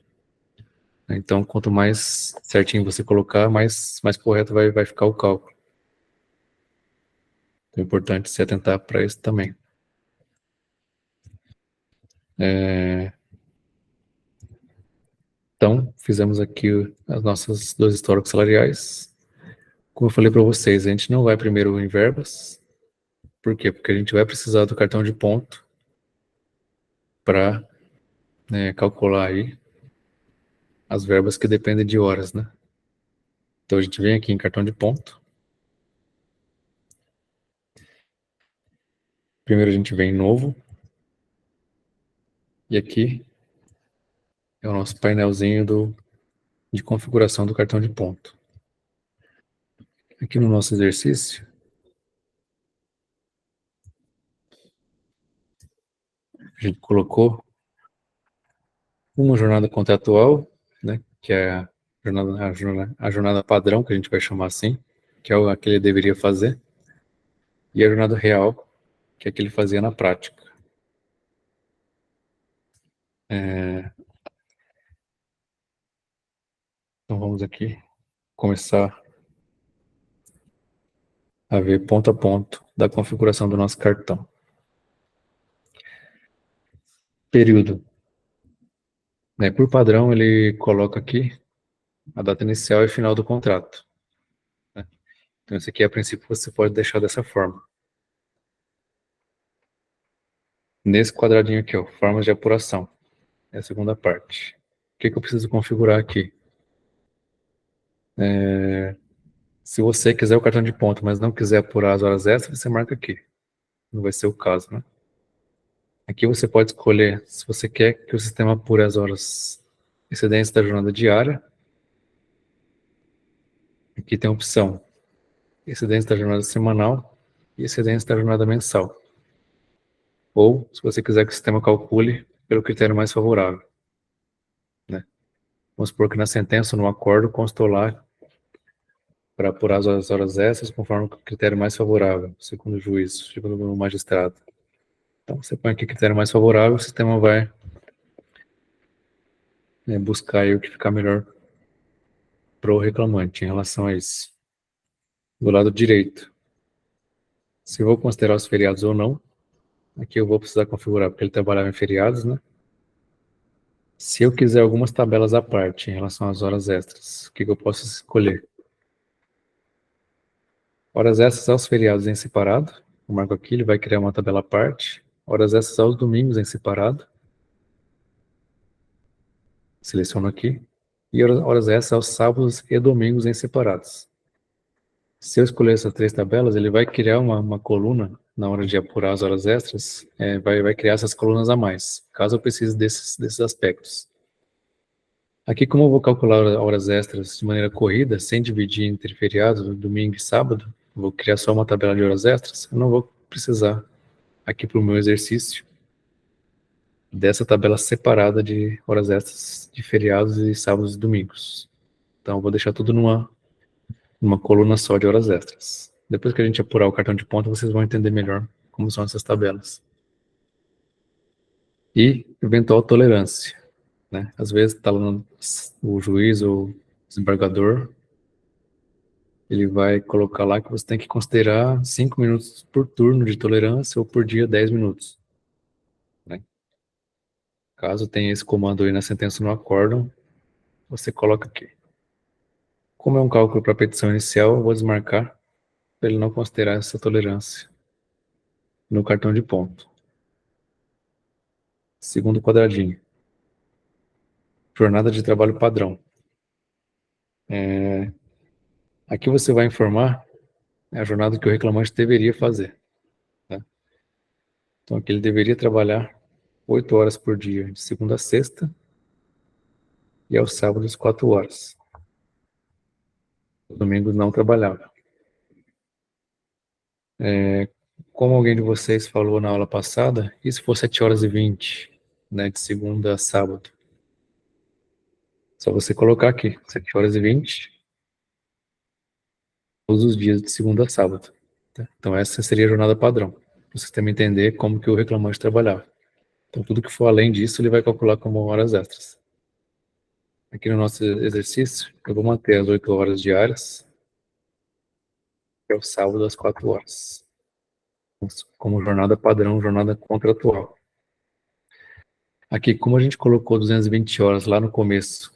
Então, quanto mais certinho você colocar, mais correto vai ficar o cálculo. Então, é importante se atentar para isso também. Então, fizemos aqui as nossas dois históricos salariais. Como eu falei para vocês, a gente não vai primeiro em verbas. Por quê? Porque a gente vai precisar do cartão de ponto para calcular aí as verbas que dependem de horas, né? Então a gente vem aqui em cartão de ponto. Primeiro a gente vem em novo. E aqui é o nosso painelzinho de configuração do cartão de ponto. Aqui no nosso exercício, a gente colocou uma jornada contratual, né, que é a jornada padrão, que a gente vai chamar assim, que é a que ele deveria fazer, e a jornada real, que é a que ele fazia na prática. Então vamos aqui começar a ver ponto a ponto da configuração do nosso cartão. Período. Por padrão, ele coloca aqui a data inicial e final do contrato. Então, esse aqui, a princípio, você pode deixar dessa forma. Nesse quadradinho aqui, ó, formas de apuração. É a segunda parte. O que eu preciso configurar aqui? Se você quiser o cartão de ponto, mas não quiser apurar as horas extras, você marca aqui. Não vai ser o caso, né? Aqui você pode escolher se você quer que o sistema apure as horas excedentes da jornada diária. Aqui tem a opção excedentes da jornada semanal e excedentes da jornada mensal. Ou, se você quiser que o sistema calcule pelo critério mais favorável, né? Vamos supor que na sentença, no acordo, constou lá para apurar as horas extras conforme o critério mais favorável, segundo o juiz, segundo o magistrado. Então, você põe aqui critério mais favorável, o sistema vai buscar aí o que ficar melhor para o reclamante em relação a isso. Do lado direito, se eu vou considerar os feriados ou não, aqui eu vou precisar configurar, porque ele trabalhava em feriados, né? Se eu quiser algumas tabelas à parte em relação às horas extras, o que eu posso escolher? Horas extras aos feriados em separado. Eu marco aqui, ele vai criar uma tabela à parte. Horas extras aos domingos em separado. Seleciono aqui. E horas extras aos sábados e domingos em separados. Se eu escolher essas três tabelas, ele vai criar uma coluna na hora de apurar as horas extras. Vai criar essas colunas a mais, caso eu precise desses aspectos. Aqui, como eu vou calcular horas extras de maneira corrida, sem dividir entre feriados, domingo e sábado, vou criar só uma tabela de horas extras, eu não vou precisar, aqui para o meu exercício, dessa tabela separada de horas extras de feriados e sábados e domingos. Então, eu vou deixar tudo numa coluna só de horas extras. Depois que a gente apurar o cartão de ponto, vocês vão entender melhor como são essas tabelas. E eventual tolerância, né? Às vezes está lá o juiz ou o desembargador, ele vai colocar lá que você tem que considerar 5 minutos por turno de tolerância ou por dia 10 minutos. Né? Caso tenha esse comando aí na sentença no acórdão, você coloca aqui. Como é um cálculo para petição inicial, eu vou desmarcar para ele não considerar essa tolerância no cartão de ponto. Segundo quadradinho. Jornada de trabalho padrão. Aqui você vai informar a jornada que o reclamante deveria fazer. Tá? Então aqui ele deveria trabalhar 8 horas por dia, de segunda a sexta, e aos sábados 4 horas. Os domingos não trabalhava. Como alguém de vocês falou na aula passada, e se for 7 horas e 20, né, de segunda a sábado? Só você colocar aqui, 7 horas e 20, todos os dias de segunda a sábado. Tá? Então essa seria a jornada padrão, para o sistema entender como que o reclamante trabalhava. Então tudo que for além disso, ele vai calcular como horas extras. Aqui no nosso exercício, eu vou manter as 8 horas diárias, e ao sábado às 4 horas. Como jornada padrão, jornada contratual. Aqui, como a gente colocou 220 horas lá no começo,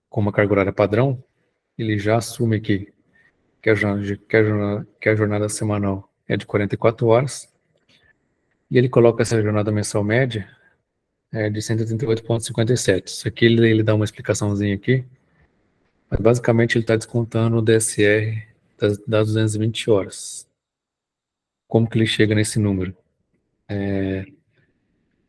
como a carga horária padrão, ele já assume aqui que a jornada semanal é de 44 horas, e ele coloca essa jornada mensal média de 138,57. Isso aqui ele dá uma explicaçãozinha aqui, mas basicamente ele está descontando o DSR das 220 horas. Como que ele chega nesse número?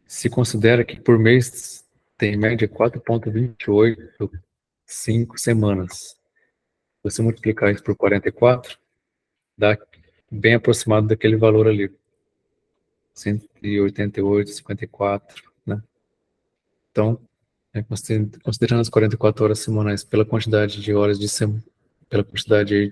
Se considera que por mês tem em média 4,285 semanas. Se você multiplicar isso por 44, dá bem aproximado daquele valor ali. 188,54, né? Então, considerando as 44 horas semanais pela quantidade de horas pela quantidade aí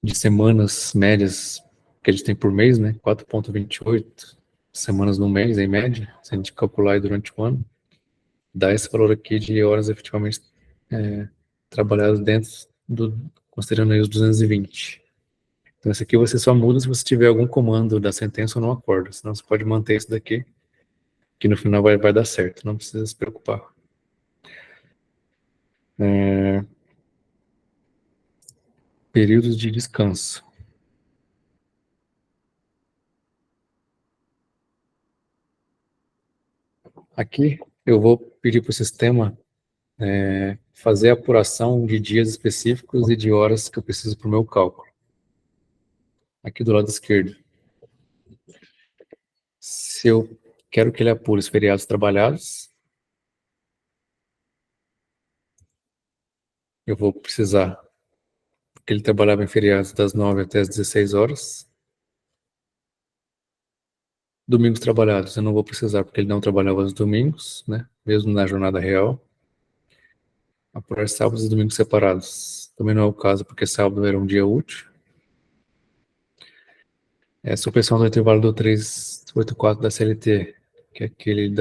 de semanas médias que a gente tem por mês, né? 4,28 semanas no mês, em média, se a gente calcular aí durante o ano, dá esse valor aqui de horas efetivamente trabalhadas dentro considerando aí os 220. Então, esse aqui você só muda se você tiver algum comando da sentença ou não acordo, senão você pode manter isso daqui, que no final vai dar certo, não precisa se preocupar. Períodos de descanso. Aqui eu vou pedir para o sistema fazer a apuração de dias específicos e de horas que eu preciso para o meu cálculo. Aqui do lado esquerdo. Se eu quero que ele apure os feriados trabalhados, eu vou precisar que ele trabalhava em feriados das 9 até as 16 horas. Domingos trabalhados eu não vou precisar, porque ele não trabalhava aos domingos, né? Mesmo na jornada real. Apurar sábados e domingos separados. Também não é o caso, porque sábado era um dia útil. Supressão do intervalo do 384 da CLT, que é aquele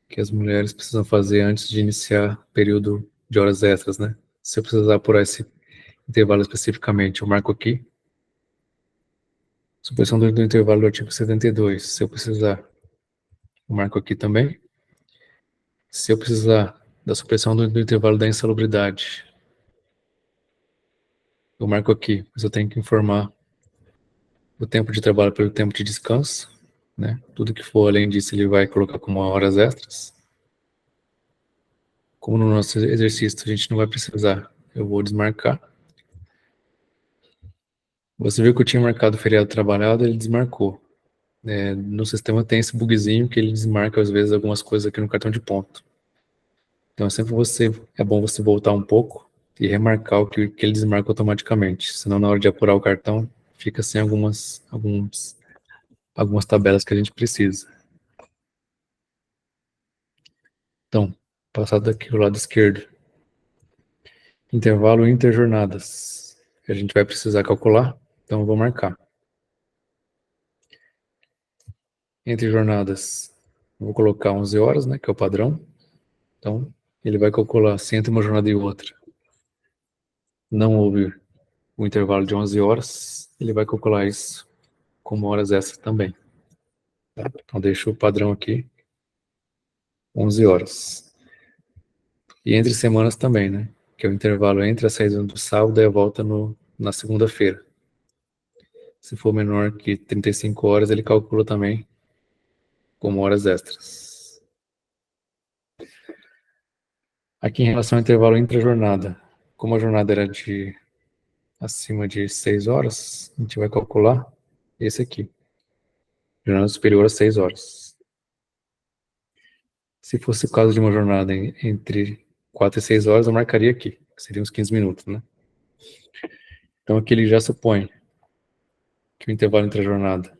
que as mulheres precisam fazer antes de iniciar período de horas extras, né? Se eu precisar apurar esse intervalo especificamente, eu marco aqui. Supressão do intervalo do artigo 72, se eu precisar, eu marco aqui também. Se eu precisar da supressão do intervalo da insalubridade, eu marco aqui, mas eu tenho que informar o tempo de trabalho pelo tempo de descanso, né? Tudo que for além disso ele vai colocar como horas extras. Como no nosso exercício a gente não vai precisar, eu vou desmarcar. Você viu que eu tinha marcado o feriado trabalhado, ele desmarcou. No sistema tem esse bugzinho que ele desmarca às vezes algumas coisas aqui no cartão de ponto. Então é bom você voltar um pouco e remarcar o que ele desmarca automaticamente. Senão na hora de apurar o cartão, fica sem algumas tabelas que a gente precisa. Então, passado aqui do lado esquerdo. Intervalo interjornadas. A gente vai precisar calcular, então eu vou marcar. Entre jornadas, eu vou colocar 11 horas, né, que é o padrão. Então, ele vai calcular se entre uma jornada e outra não houve o intervalo de 11 horas, ele vai calcular isso como horas extras também. Tá? Então, deixo o padrão aqui, 11 horas. E entre semanas também, né, que é o intervalo entre a saída do sábado e a volta na segunda-feira. Se for menor que 35 horas, ele calcula também como horas extras. Aqui em relação ao intervalo intra-jornada, como a jornada era de acima de 6 horas, a gente vai calcular esse aqui. Jornada superior a 6 horas. Se fosse o caso de uma jornada entre 4 e 6 horas, eu marcaria aqui, que seriam uns 15 minutos, né? Então aqui ele já supõe que o intervalo entre a jornada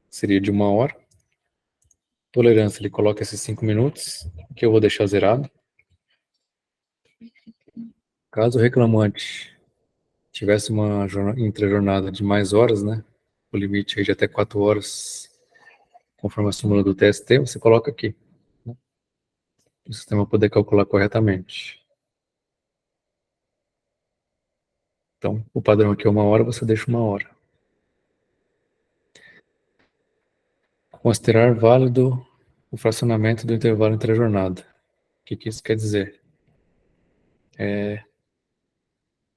seria de 1 hora. Tolerância, ele coloca esses 5 minutos, que eu vou deixar zerado. Caso o reclamante tivesse uma intra-jornada de mais horas, né? O limite aí de até 4 horas, conforme a súmula do TST, você coloca aqui, né? Para o sistema poder calcular corretamente. Então, o padrão aqui é 1 hora, você deixa 1 hora. Considerar válido o fracionamento do intervalo entre a jornada. O que isso quer dizer?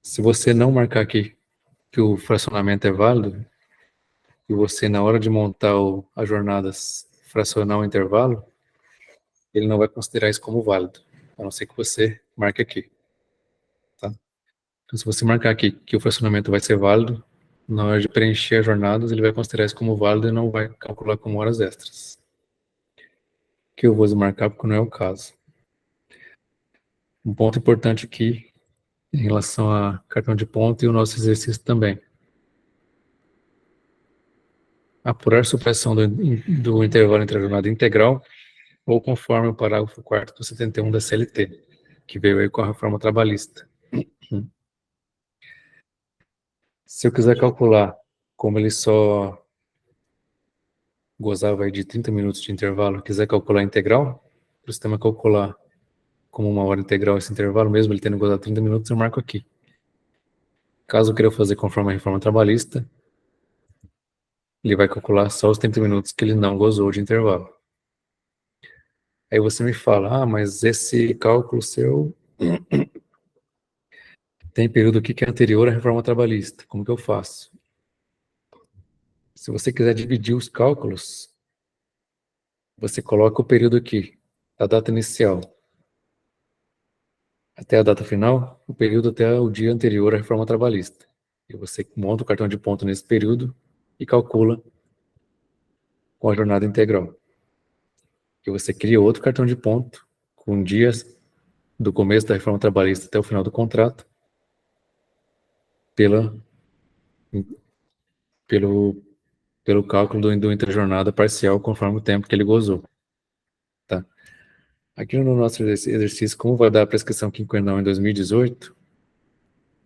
Se você não marcar aqui que o fracionamento é válido, e você, na hora de montar as jornadas, fracionar o intervalo, ele não vai considerar isso como válido, a não ser que você marque aqui. Tá? Então, se você marcar aqui que o fracionamento vai ser válido, na hora de preencher as jornadas, ele vai considerar isso como válido e não vai calcular como horas extras. Que eu vou desmarcar porque não é o caso. Um ponto importante aqui, em relação a cartão de ponto e o nosso exercício também. Apurar supressão do intervalo entre a jornada integral ou conforme o parágrafo 4º do 71 da CLT, que veio aí com a reforma trabalhista. Se eu quiser calcular como ele só gozava aí de 30 minutos de intervalo, quiser calcular integral, para o sistema calcular como 1 hora integral esse intervalo, mesmo ele tendo gozado 30 minutos, eu marco aqui. Caso eu queira fazer conforme a reforma trabalhista, ele vai calcular só os 30 minutos que ele não gozou de intervalo. Aí você me fala, mas esse cálculo seu tem período aqui que é anterior à reforma trabalhista, como que eu faço? Se você quiser dividir os cálculos, você coloca o período aqui, da data inicial até a data final, o período até o dia anterior à reforma trabalhista. E você monta o cartão de ponto nesse período e calcula com a jornada integral. E você cria outro cartão de ponto com dias do começo da reforma trabalhista até o final do contrato pelo cálculo do interjornada parcial conforme o tempo que ele gozou. Tá? Aqui no nosso exercício, como vai dar a prescrição quinquenal em 2018,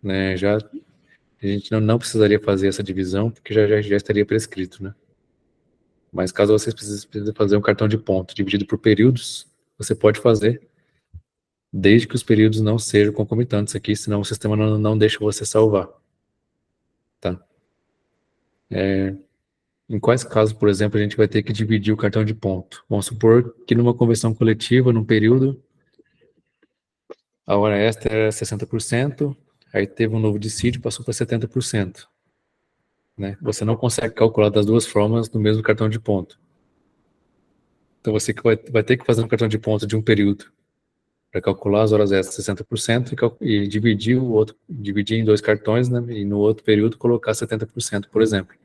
né, a gente não precisaria fazer essa divisão, porque já estaria prescrito, né? Mas caso vocês precisem fazer um cartão de ponto dividido por períodos, você pode fazer, desde que os períodos não sejam concomitantes aqui, senão o sistema não deixa você salvar. Tá? Em quais casos, por exemplo, a gente vai ter que dividir o cartão de ponto? Vamos supor que numa convenção coletiva, num período, a hora extra era 60%, aí teve um novo dissídio, passou para 70%. Né? Você não consegue calcular das duas formas no mesmo cartão de ponto. Então você vai ter que fazer um cartão de ponto de um período para calcular as horas extras 60% e dividir em dois cartões, né? E no outro período colocar 70%, por exemplo.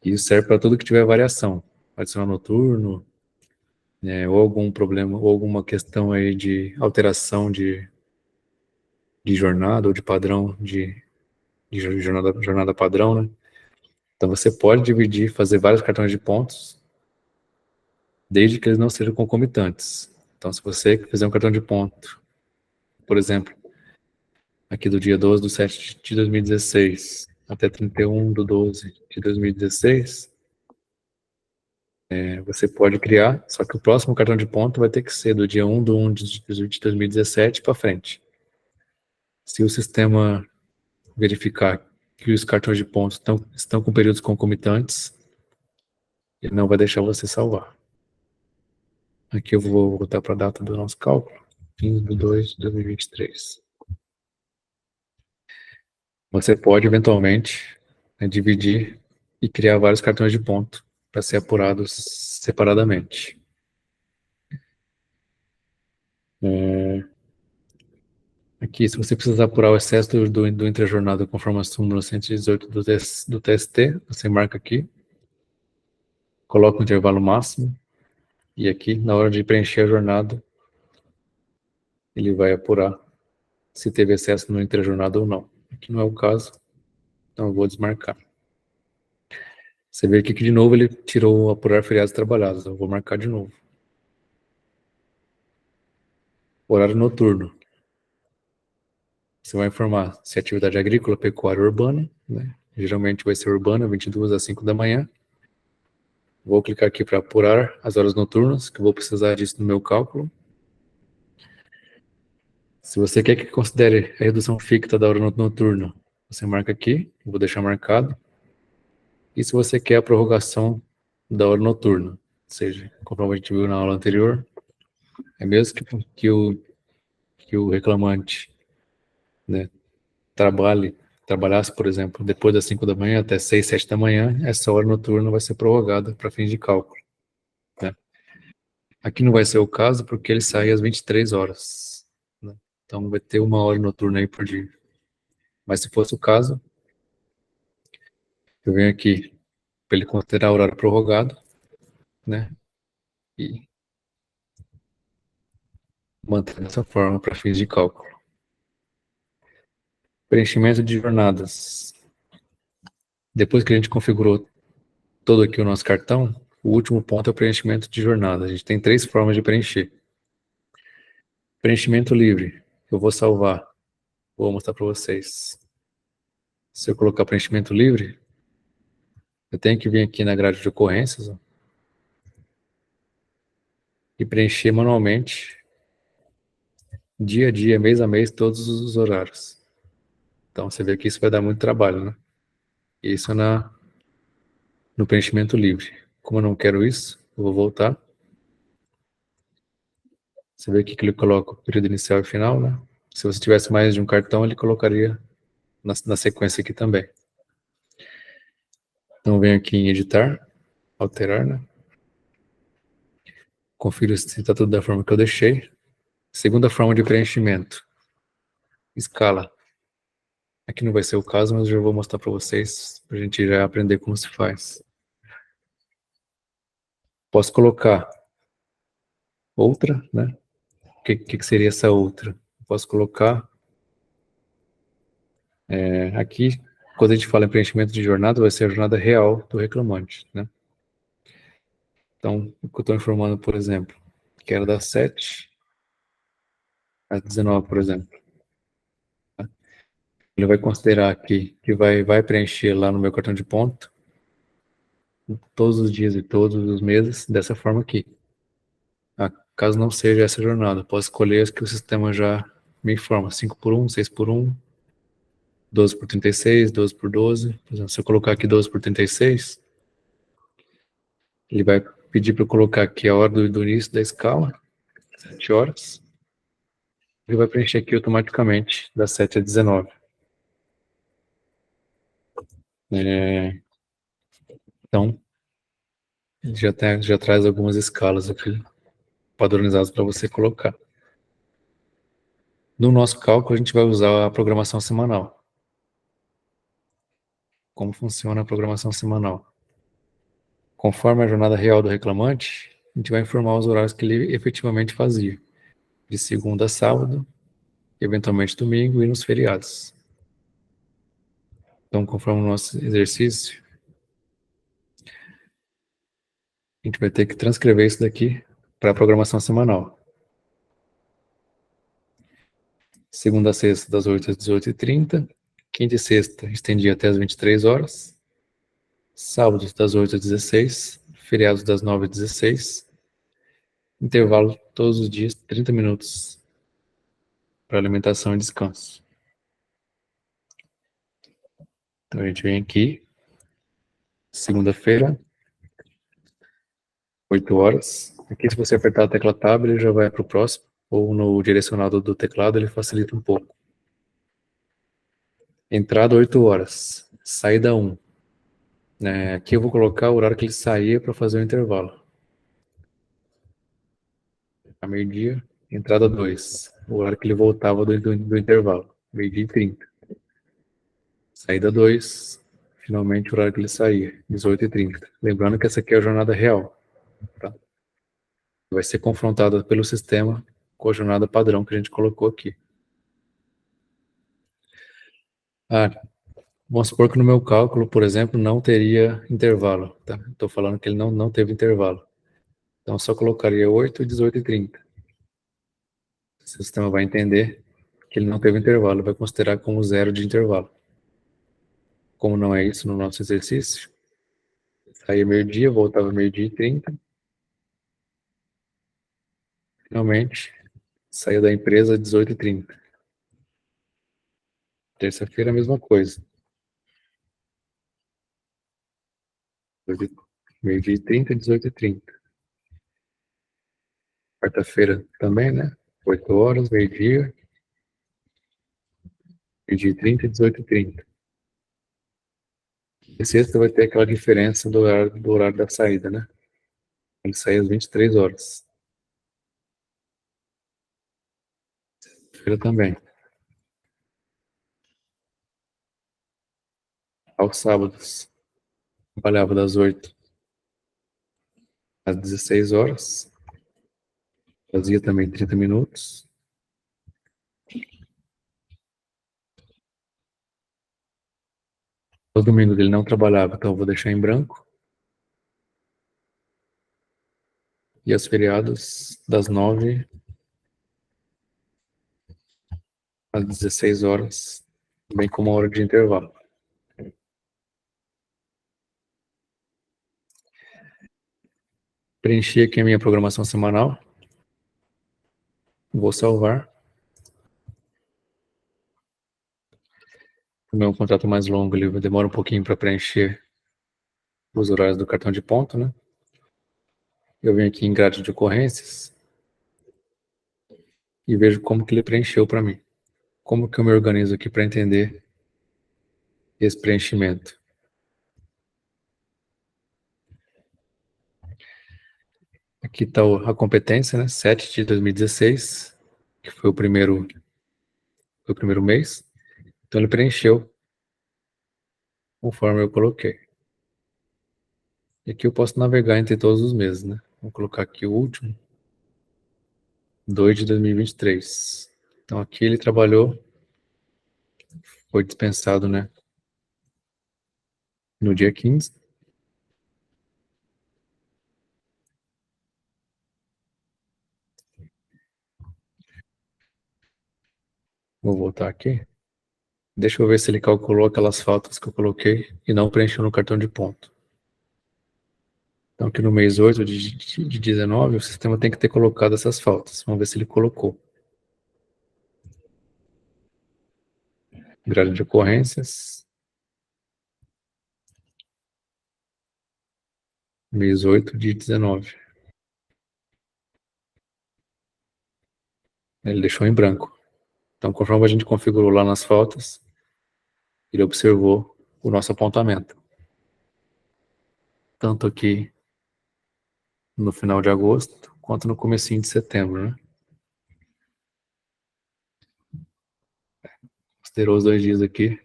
Isso serve para tudo que tiver variação, adicional noturno, né, ou algum problema, ou alguma questão aí de alteração de jornada ou de padrão de jornada padrão, né? Então você pode dividir, fazer vários cartões de pontos, desde que eles não sejam concomitantes. Então, se você fizer um cartão de ponto, por exemplo, aqui do dia 12/7 de 2016 até 31/12 de 2016, você pode criar, só que o próximo cartão de ponto vai ter que ser do dia 1/1 de 2017 para frente. Se o sistema verificar que os cartões de pontos estão com períodos concomitantes, ele não vai deixar você salvar. Aqui eu vou voltar para a data do nosso cálculo, 15/2 de 2023. Você pode, eventualmente, dividir e criar vários cartões de ponto para ser apurados separadamente. Aqui, se você precisar apurar o excesso do intrajornada conforme a súmula 118 do TST, você marca aqui, coloca o intervalo máximo, e aqui, na hora de preencher a jornada, ele vai apurar se teve excesso no intrajornada ou não. Aqui não é o caso, então eu vou desmarcar. Você vê aqui que de novo ele tirou o apurar feriados trabalhados, eu vou marcar de novo. Horário noturno. Você vai informar se é atividade agrícola, pecuária ou urbana, né? Geralmente vai ser urbana, 22 às 5 da manhã. Vou clicar aqui para apurar as horas noturnas, que eu vou precisar disso no meu cálculo. Se você quer que considere a redução fixa da hora noturna, você marca aqui, eu vou deixar marcado. E se você quer a prorrogação da hora noturna, ou seja, conforme a gente viu na aula anterior, é mesmo que o reclamante, né, trabalhasse, por exemplo, depois das 5 da manhã até 6, 7 da manhã, essa hora noturna vai ser prorrogada para fins de cálculo. Né? Aqui não vai ser o caso porque ele sai às 23 horas. Né? Então vai ter uma hora noturna aí por dia. Mas se fosse o caso, eu venho aqui para ele considerar o horário prorrogado, né? E manter dessa forma para fins de cálculo. Preenchimento de jornadas. Depois que a gente configurou todo aqui o nosso cartão, o último ponto é o preenchimento de jornada. A gente tem 3 formas de preencher. Preenchimento livre. Eu vou salvar. Vou mostrar para vocês. Se eu colocar preenchimento livre, eu tenho que vir aqui na grade de ocorrências, ó, e preencher manualmente, dia a dia, mês a mês, todos os horários. Então você vê que isso vai dar muito trabalho, né? Isso é no preenchimento livre. Como eu não quero isso, eu vou voltar. Você vê aqui que ele coloca o período inicial e final, né? Se você tivesse mais de um cartão, ele colocaria na sequência aqui também. Então, venho aqui em editar, alterar, né? Confiro se está tudo da forma que eu deixei. Segunda forma de preenchimento. Escala. Aqui não vai ser o caso, mas eu já vou mostrar para vocês, para a gente já aprender como se faz. Posso colocar outra, né? O que seria essa outra? Posso colocar aqui, quando a gente fala em preenchimento de jornada, vai ser a jornada real do reclamante, né? Então, o que eu estou informando, por exemplo, que era das 7 às 19, por exemplo. Ele vai considerar aqui que vai preencher lá no meu cartão de ponto todos os dias e todos os meses dessa forma aqui. Caso não seja essa jornada, posso escolher as que o sistema já me informa, 5 por 1, 6 por 1, 12 por 36, 12 por 12. Por exemplo, se eu colocar aqui 12 por 36, ele vai pedir para eu colocar aqui a hora do início da escala, 7 horas. Ele vai preencher aqui automaticamente, das 7 às 19. Então, já traz algumas escalas aqui, padronizadas para você colocar. No nosso cálculo, a gente vai usar a programação semanal. Como funciona a programação semanal? Conforme a jornada real do reclamante, a gente vai informar os horários que ele efetivamente fazia, de segunda a sábado, eventualmente domingo e nos feriados. Então, conforme o nosso exercício, a gente vai ter que transcrever isso daqui para a programação semanal. Segunda a sexta, das 8 às 18h30. Quinta e sexta, estendia até as 23 horas. Sábados, das 8 às 16. Feriados, das 9 às 16. Intervalo todos os dias, 30 minutos para alimentação e descanso. Então a gente vem aqui, segunda-feira, 8 horas. Aqui, se você apertar a tecla Tab, ele já vai para o próximo, ou no direcionado do teclado, ele facilita um pouco. Entrada 8 horas, saída 1. Aqui eu vou colocar o horário que ele saía para fazer o intervalo. A meio-dia, entrada 2. O horário que ele voltava do intervalo, meio-dia e 30. Saída 2, finalmente o horário que ele saía, 18h30. Lembrando que essa aqui é a jornada real. Tá? Vai ser confrontada pelo sistema com a jornada padrão que a gente colocou aqui. Vamos supor que no meu cálculo, por exemplo, não teria intervalo. Tá? Estou falando que ele não teve intervalo. Então, só colocaria 8 e 18h30. O sistema vai entender que ele não teve intervalo, vai considerar como zero de intervalo. Como não é isso no nosso exercício, saía meio-dia, voltava meio-dia e 30. Finalmente, saía da empresa às 18h30. Terça-feira, a mesma coisa. Meio-dia e 30, 18h30. Quarta-feira também, né? 8 horas, meio-dia e 30, 18h30. E sexta vai ter aquela diferença do horário da saída, né? Ele sai às 23 horas. Sexta-feira também. Aos sábados, trabalhava das 8 às 16 horas. Fazia também 30 minutos. Todo domingo ele não trabalhava, então eu vou deixar em branco. E aos feriados, das 9 às 16 horas, bem como a hora de intervalo. Preenchi aqui a minha programação semanal. Vou salvar. O meu contrato mais longo, ele demora um pouquinho para preencher os horários do cartão de ponto, né? Eu venho aqui em grade de ocorrências e vejo como que ele preencheu para mim. Como que eu me organizo aqui para entender esse preenchimento. Aqui está a competência, né? 7 de 2016, que foi o primeiro mês. Então ele preencheu conforme eu coloquei. E aqui eu posso navegar entre todos os meses, né? Vou colocar aqui o último, 2 de 2023. Então aqui ele trabalhou, foi dispensado, né? No dia 15. Vou voltar aqui. Deixa eu ver se ele calculou aquelas faltas que eu coloquei e não preencheu no cartão de ponto. Então aqui no mês 8 de 19, o sistema tem que ter colocado essas faltas. Vamos ver se ele colocou. Grade de ocorrências. Mês 8 de 19. Ele deixou em branco. Então, conforme a gente configurou lá nas faltas, ele observou o nosso apontamento. Tanto aqui no final de agosto, quanto no comecinho de setembro, né? Considerou os 2 dias aqui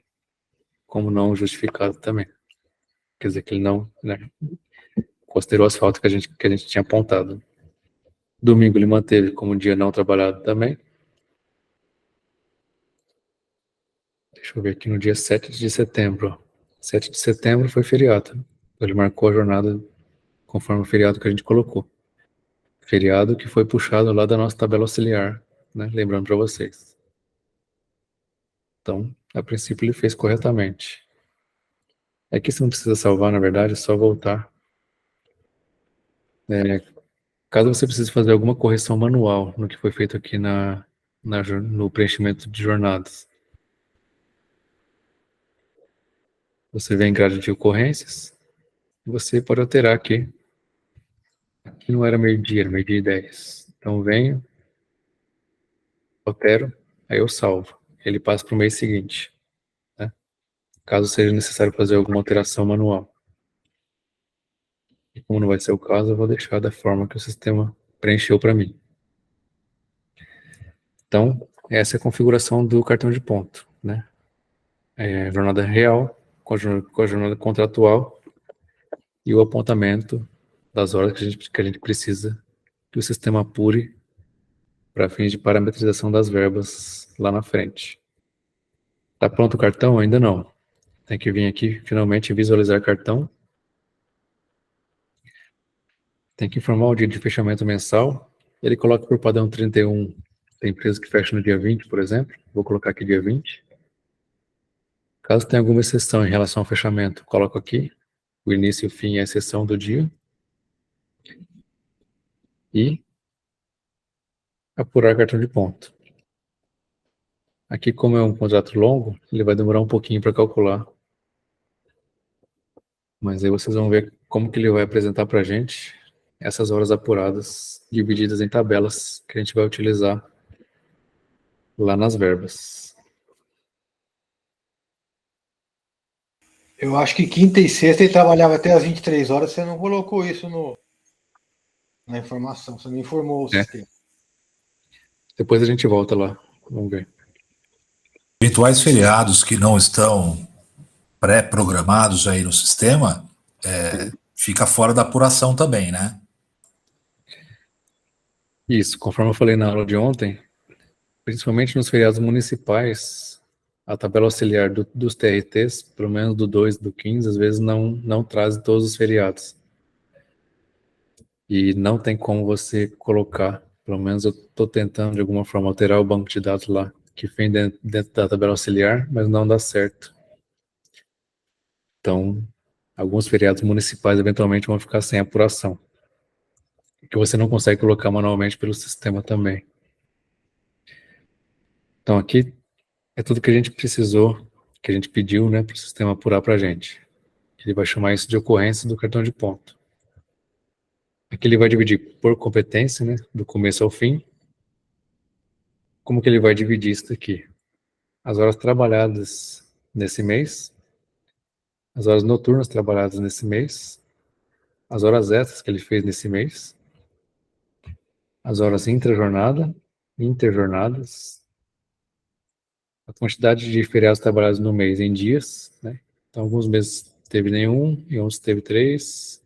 como não justificado também. Quer dizer que ele não, né, considerou as faltas que a gente tinha apontado. Domingo ele manteve como dia não trabalhado também. Deixa eu ver aqui no dia 7 de setembro. 7 de setembro foi feriado. Ele marcou a jornada conforme o feriado que a gente colocou. Feriado que foi puxado lá da nossa tabela auxiliar, né? Lembrando para vocês. Então, a princípio ele fez corretamente. Aqui você não precisa salvar, na verdade, é só voltar. Caso você precise fazer alguma correção manual no que foi feito aqui no preenchimento de jornadas, você vem em grade de ocorrências, e você pode alterar aqui. Aqui não era meio-dia, era meio-dia e 10. Então venho, altero, aí eu salvo. Ele passa para o mês seguinte, né? Caso seja necessário fazer alguma alteração manual. E como não vai ser o caso, eu vou deixar da forma que o sistema preencheu para mim. Então, essa é a configuração do cartão de ponto, né? Jornada real, com a jornada contratual e o apontamento das horas que a gente precisa que o sistema apure para fins de parametrização das verbas lá na frente. Tá pronto o cartão? Ainda não. Tem que vir aqui, finalmente, visualizar cartão. Tem que informar o dia de fechamento mensal. Ele coloca por padrão 31. Tem empresa que fecha no dia 20, por exemplo. Vou colocar aqui dia 20. Caso tenha alguma exceção em relação ao fechamento, coloco aqui o início e o fim e a exceção do dia. E apurar cartão de ponto. Aqui, como é um contrato longo, ele vai demorar um pouquinho para calcular. Mas aí vocês vão ver como que ele vai apresentar para a gente essas horas apuradas, divididas em tabelas, que a gente vai utilizar lá nas verbas. Eu acho que quinta e sexta ele trabalhava até as 23 horas, você não colocou isso na informação, você não informou o sistema. Depois a gente volta lá, vamos ver. Eventuais feriados que não estão pré-programados aí no sistema, fica fora da apuração também, né? Isso, conforme eu falei na aula de ontem, principalmente nos feriados municipais, a tabela auxiliar dos TRTs, pelo menos do 2 e do 15, às vezes não traz todos os feriados. E não tem como você colocar, pelo menos eu estou tentando de alguma forma alterar o banco de dados lá, que vem dentro da tabela auxiliar, mas não dá certo. Então, alguns feriados municipais eventualmente vão ficar sem apuração, que você não consegue colocar manualmente pelo sistema também. Então aqui é tudo que a gente precisou, que a gente pediu, né, para o sistema apurar para a gente. Ele vai chamar isso de ocorrência do cartão de ponto. Aqui ele vai dividir por competência, né, do começo ao fim. Como que ele vai dividir isso aqui? As horas trabalhadas nesse mês, as horas noturnas trabalhadas nesse mês, as horas extras que ele fez nesse mês, as horas intra-jornada, interjornadas, a quantidade de feriados trabalhados no mês em dias, né? Então, alguns meses teve nenhum, em outros teve 3,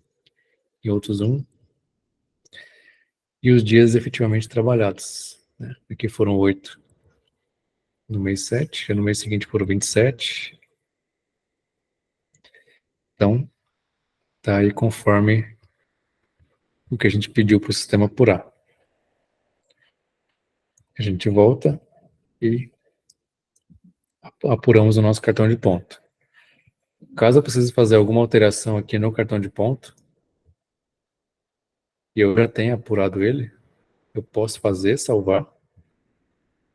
em outros 1. E os dias efetivamente trabalhados, né? Aqui foram 8 no mês 7, no mês seguinte foram 27. Então, tá aí conforme o que a gente pediu para o sistema apurar. A gente volta e apuramos o nosso cartão de ponto. Caso eu precise fazer alguma alteração aqui no cartão de ponto, e eu já tenha apurado ele, eu posso fazer, salvar,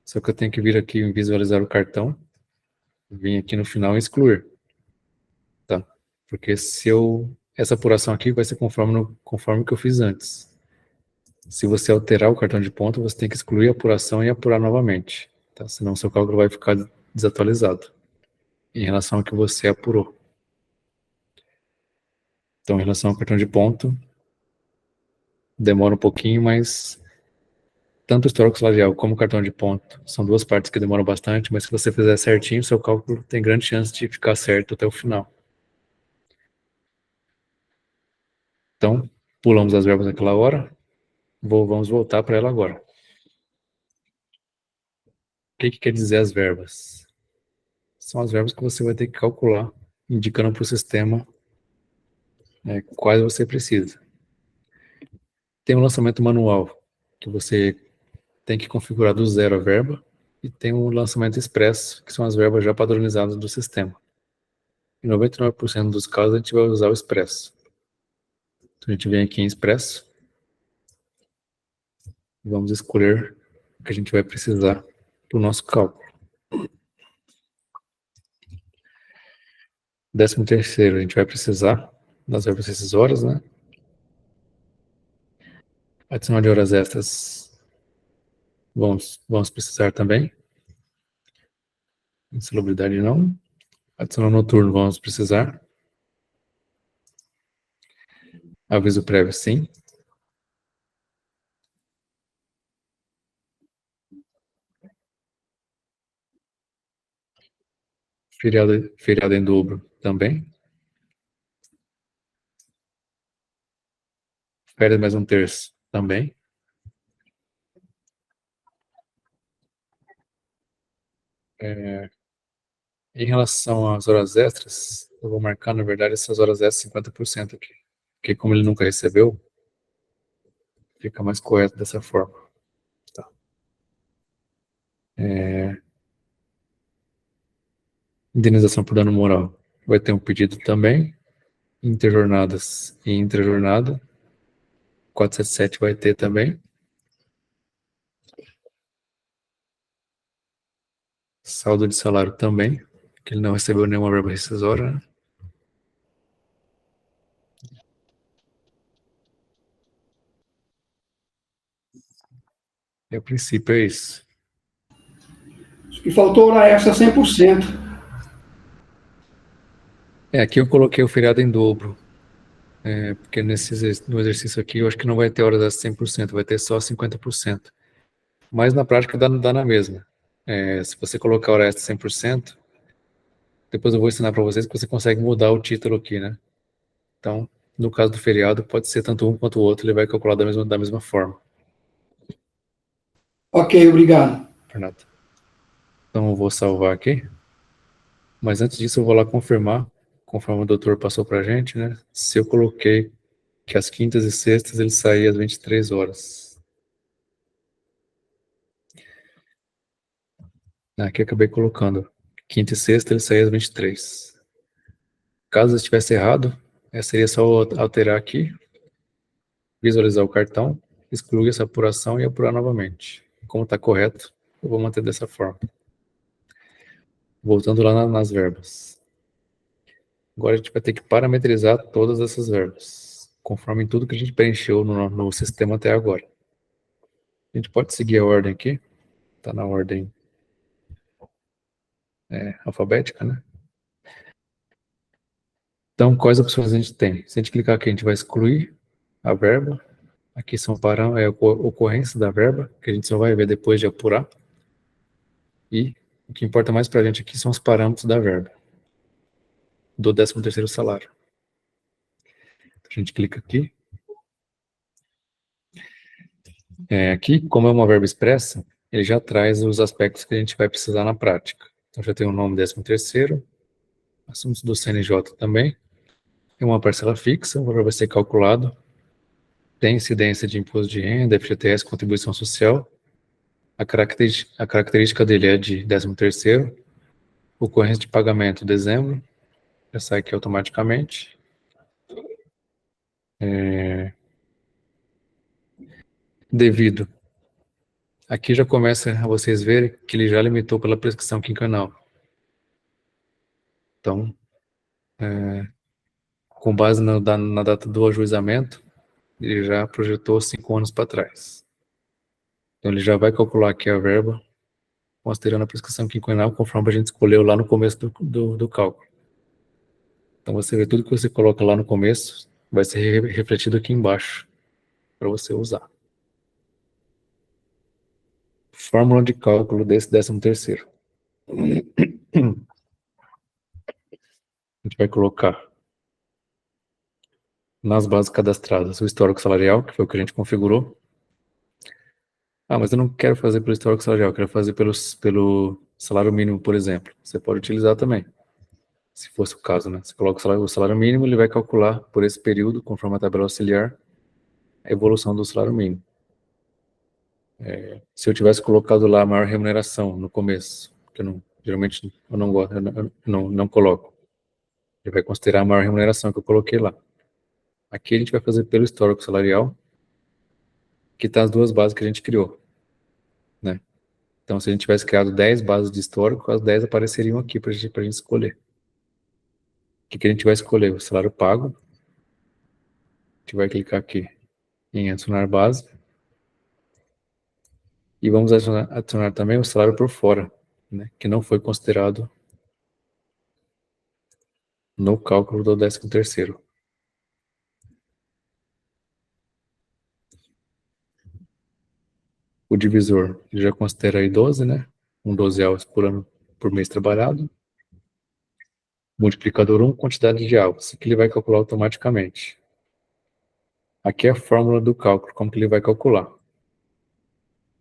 só que eu tenho que vir aqui em visualizar o cartão, vir aqui no final e excluir, tá? Porque essa apuração aqui vai ser conforme o que eu fiz antes. Se você alterar o cartão de ponto, você tem que excluir a apuração e apurar novamente, tá? Senão seu cálculo vai ficar desatualizado em relação ao que você apurou. Então, em relação ao cartão de ponto, demora um pouquinho, mas tanto o histórico salarial como o cartão de ponto são duas partes que demoram bastante, mas se você fizer certinho, seu cálculo tem grande chance de ficar certo até o final. Então, pulamos as verbas naquela hora, vamos voltar para ela agora. O que quer dizer as verbas? São as verbas que você vai ter que calcular, indicando para o sistema quais você precisa. Tem um lançamento manual, que você tem que configurar do zero a verba, e tem um lançamento expresso, que são as verbas já padronizadas do sistema. Em 99% dos casos, a gente vai usar o expresso. Então, a gente vem aqui em expresso, e vamos escolher o que a gente vai precisar para o nosso cálculo. 13º, a gente vai precisar das verbas rescisórias, né? Adicional de horas extras, vamos precisar também. Insalubridade não. Adicional noturno, vamos precisar. Aviso prévio, sim. Feriado em dobro, também. Férias mais um terço, também. Em relação às horas extras, eu vou marcar, na verdade, essas horas extras 50% aqui. Porque como ele nunca recebeu, fica mais correto dessa forma. Tá. Indenização por dano moral. Vai ter um pedido também. Interjornadas e intrajornada. 477 vai ter também. Saldo de salário também, que ele não recebeu nenhuma verba rescisória, né? E a princípio é isso. E faltou hora extra 100%. Aqui eu coloquei o feriado em dobro. Porque no exercício aqui eu acho que não vai ter horas extras 100%, vai ter só 50%. Mas na prática dá na mesma. Se você colocar hora extra 100%, depois eu vou ensinar para vocês que você consegue mudar o título aqui, né? Então, no caso do feriado, pode ser tanto um quanto o outro, ele vai calcular da mesma forma. Ok, obrigado. Fernando. Então eu vou salvar aqui. Mas antes disso eu vou lá confirmar, conforme o doutor passou pra gente, né? Se eu coloquei que às quintas e sextas ele saía às 23 horas. Aqui eu acabei colocando. Quinta e sexta ele saía às 23. Caso estivesse errado, seria só alterar aqui, visualizar o cartão, excluir essa apuração e apurar novamente. Como está correto, eu vou manter dessa forma. Voltando lá nas verbas. Agora a gente vai ter que parametrizar todas essas verbas, conforme tudo que a gente preencheu no sistema até agora. A gente pode seguir a ordem aqui, está na ordem alfabética, né? Então, quais opções a gente tem? Se a gente clicar aqui, a gente vai excluir a verba, Aqui são ocorrências da verba, que a gente só vai ver depois de apurar. E o que importa mais para a gente aqui são os parâmetros da verba, do 13º salário. A gente clica aqui. Aqui, como é uma verba expressa, ele já traz os aspectos que a gente vai precisar na prática. Então já tem o nome 13º, assuntos do CNJ também, tem uma parcela fixa, o valor vai ser calculado, tem incidência de imposto de renda, FGTS, contribuição social, a característica dele é de 13º, ocorrência de pagamento dezembro, já sai aqui automaticamente. Devido. Aqui já começa a vocês verem que ele já limitou pela prescrição quinquenal. Então, com base na data do ajuizamento, ele já projetou 5 anos para trás. Então, ele já vai calcular aqui a verba, considerando a prescrição quinquenal, conforme a gente escolheu lá no começo do cálculo. Então, você vê tudo que você coloca lá no começo, vai ser refletido aqui embaixo, para você usar. Fórmula de cálculo desse 13º. A gente vai colocar nas bases cadastradas o histórico salarial, que foi o que a gente configurou. Mas eu não quero fazer pelo histórico salarial, eu quero fazer pelo salário mínimo, por exemplo. Você pode utilizar também, se fosse o caso, né? Você coloca o salário mínimo, ele vai calcular por esse período, conforme a tabela auxiliar, a evolução do salário mínimo. Se eu tivesse colocado lá a maior remuneração no começo, que geralmente eu não gosto, eu não coloco. Ele vai considerar a maior remuneração que eu coloquei lá. Aqui a gente vai fazer pelo histórico salarial, que está as duas bases que a gente criou, né? Então, se a gente tivesse criado 10 bases de histórico, as 10 apareceriam aqui para a gente escolher. O que a gente vai escolher? O salário pago. A gente vai clicar aqui em adicionar base. E vamos adicionar também o salário por fora, né, que não foi considerado no cálculo do 13º. O divisor, ele já considera aí 12, né? 12 horas por ano, por mês trabalhado. Multiplicador 1, quantidade de hours, que ele vai calcular automaticamente. Aqui é a fórmula do cálculo, como que ele vai calcular.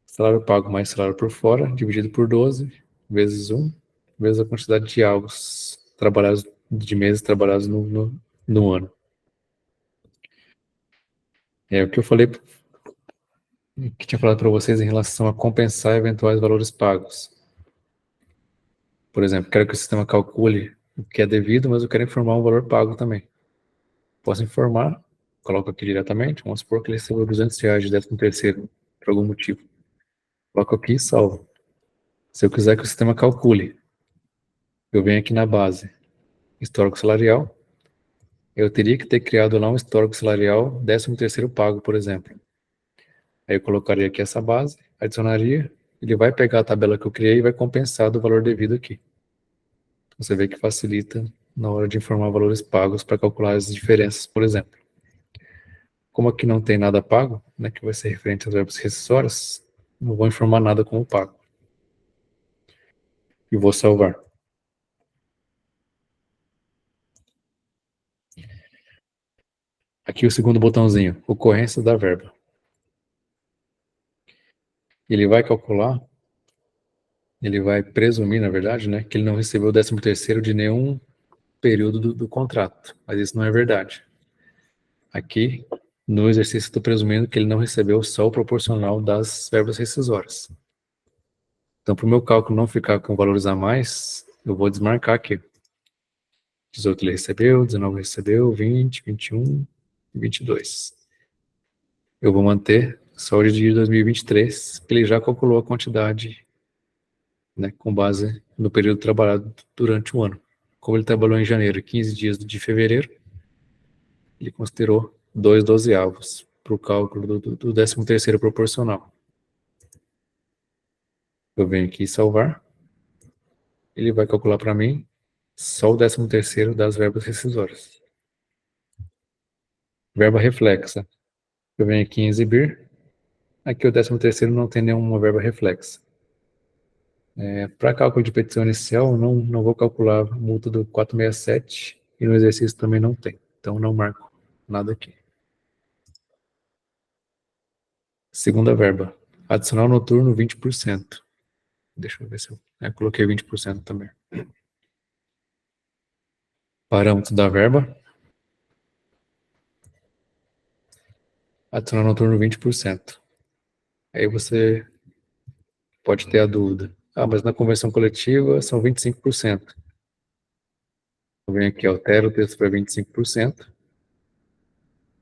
Salário pago mais salário por fora, dividido por 12, vezes 1, vezes a quantidade de hours trabalhados, de meses trabalhados no ano. É o que eu falei, que tinha falado para vocês em relação a compensar eventuais valores pagos. Por exemplo, quero que o sistema calcule o que é devido, mas eu quero informar um valor pago também. Posso informar, coloco aqui diretamente, vamos supor que ele recebeu R$200 de 13º, por algum motivo. Coloco aqui e salvo. Se eu quiser que o sistema calcule, eu venho aqui na base, histórico salarial, eu teria que ter criado lá um histórico salarial 13º pago, por exemplo. Aí eu colocaria aqui essa base, adicionaria, ele vai pegar a tabela que eu criei e vai compensar do valor devido aqui. Você vê que facilita na hora de informar valores pagos para calcular as diferenças, por exemplo. Como aqui não tem nada pago, né, que vai ser referente às verbas rescisórias, não vou informar nada como pago. E vou salvar. Aqui o segundo botãozinho, ocorrência da verba. Ele vai calcular, ele vai presumir, na verdade, né, que ele não recebeu o 13º de nenhum período do contrato, mas isso não é verdade. Aqui, no exercício, estou presumindo que ele não recebeu só o proporcional das verbas rescisórias. Então, para o meu cálculo não ficar com valores a mais, eu vou desmarcar aqui. 18 ele recebeu, 19 recebeu, 20, 21 e 22. Eu vou manter só o de 2023, que ele já calculou a quantidade, né, com base no período trabalhado durante o ano. Como ele trabalhou em janeiro, 15 dias de fevereiro, ele considerou 2/12 para o cálculo do 13º proporcional. Eu venho aqui salvar. Ele vai calcular para mim só o 13º das verbas rescisórias. Verba reflexa. Eu venho aqui em exibir. Aqui o 13º não tem nenhuma verba reflexa. Para cálculo de petição inicial, não vou calcular a multa do 467 e no exercício também não tem. Então não marco nada aqui. Segunda verba. Adicional noturno 20%. Deixa eu ver se eu coloquei 20% também. Parâmetro da verba. Adicional noturno 20%. Aí você pode ter a dúvida. Mas na convenção coletiva são 25%. Eu venho aqui, altero o texto para 25%.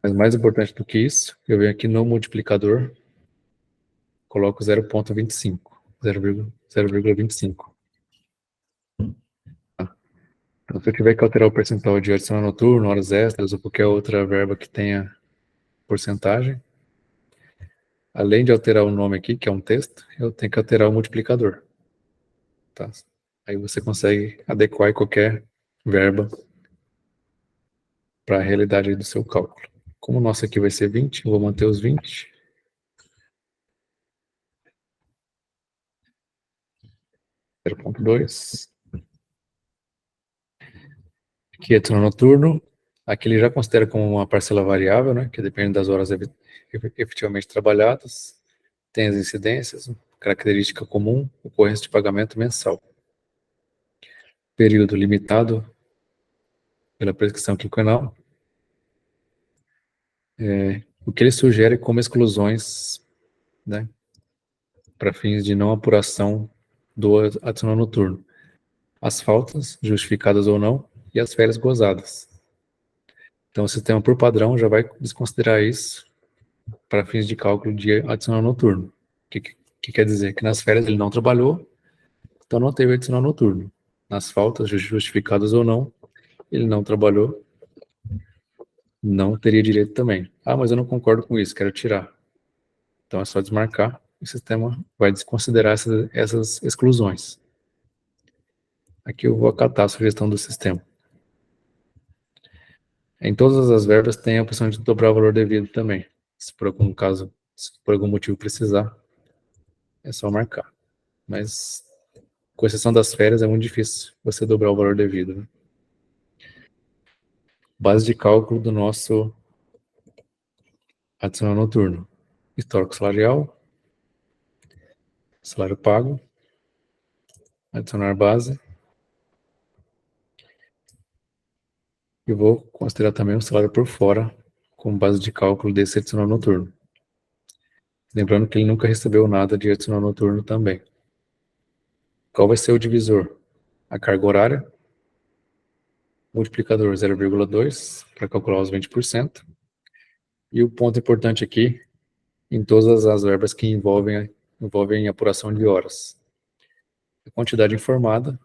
Mas mais importante do que isso, eu venho aqui no multiplicador, coloco 0,25. 0,25. Então, se eu tiver que alterar o percentual de adicional noturno, horas extras ou qualquer outra verba que tenha porcentagem, além de alterar o nome aqui, que é um texto, eu tenho que alterar o multiplicador. Tá? Aí você consegue adequar qualquer verba para a realidade do seu cálculo. Como o nosso aqui vai ser 20, eu vou manter os 20. (0,2). Aqui é turno noturno. Aqui ele já considera como uma parcela variável, né, que depende das horas efetivamente trabalhadas. Tem as incidências, característica comum, ocorrência de pagamento mensal. Período limitado pela prescrição quinquenal. O que ele sugere como exclusões, né, para fins de não apuração do adicional noturno. As faltas, justificadas ou não, e as férias gozadas. Então, o sistema, por padrão, já vai desconsiderar isso para fins de cálculo de adicional noturno. O que quer dizer? Que nas férias ele não trabalhou, então não teve adicional noturno. Nas faltas, justificadas ou não, ele não trabalhou, não teria direito também. Mas eu não concordo com isso, quero tirar. Então é só desmarcar, o sistema vai desconsiderar essas exclusões. Aqui eu vou acatar a sugestão do sistema. Em todas as verbas tem a opção de dobrar o valor devido também. Se por algum motivo precisar, é só marcar. Mas, com exceção das férias, é muito difícil você dobrar o valor devido, né? Base de cálculo do nosso adicional noturno. Histórico salarial, salário pago, adicionar base. E vou considerar também o salário por fora como base de cálculo desse adicional noturno. Lembrando que ele nunca recebeu nada de adicional noturno também. Qual vai ser o divisor? A carga horária, multiplicador 0,2 para calcular os 20%. E o ponto importante aqui, em todas as verbas que envolvem apuração de horas. A quantidade informada,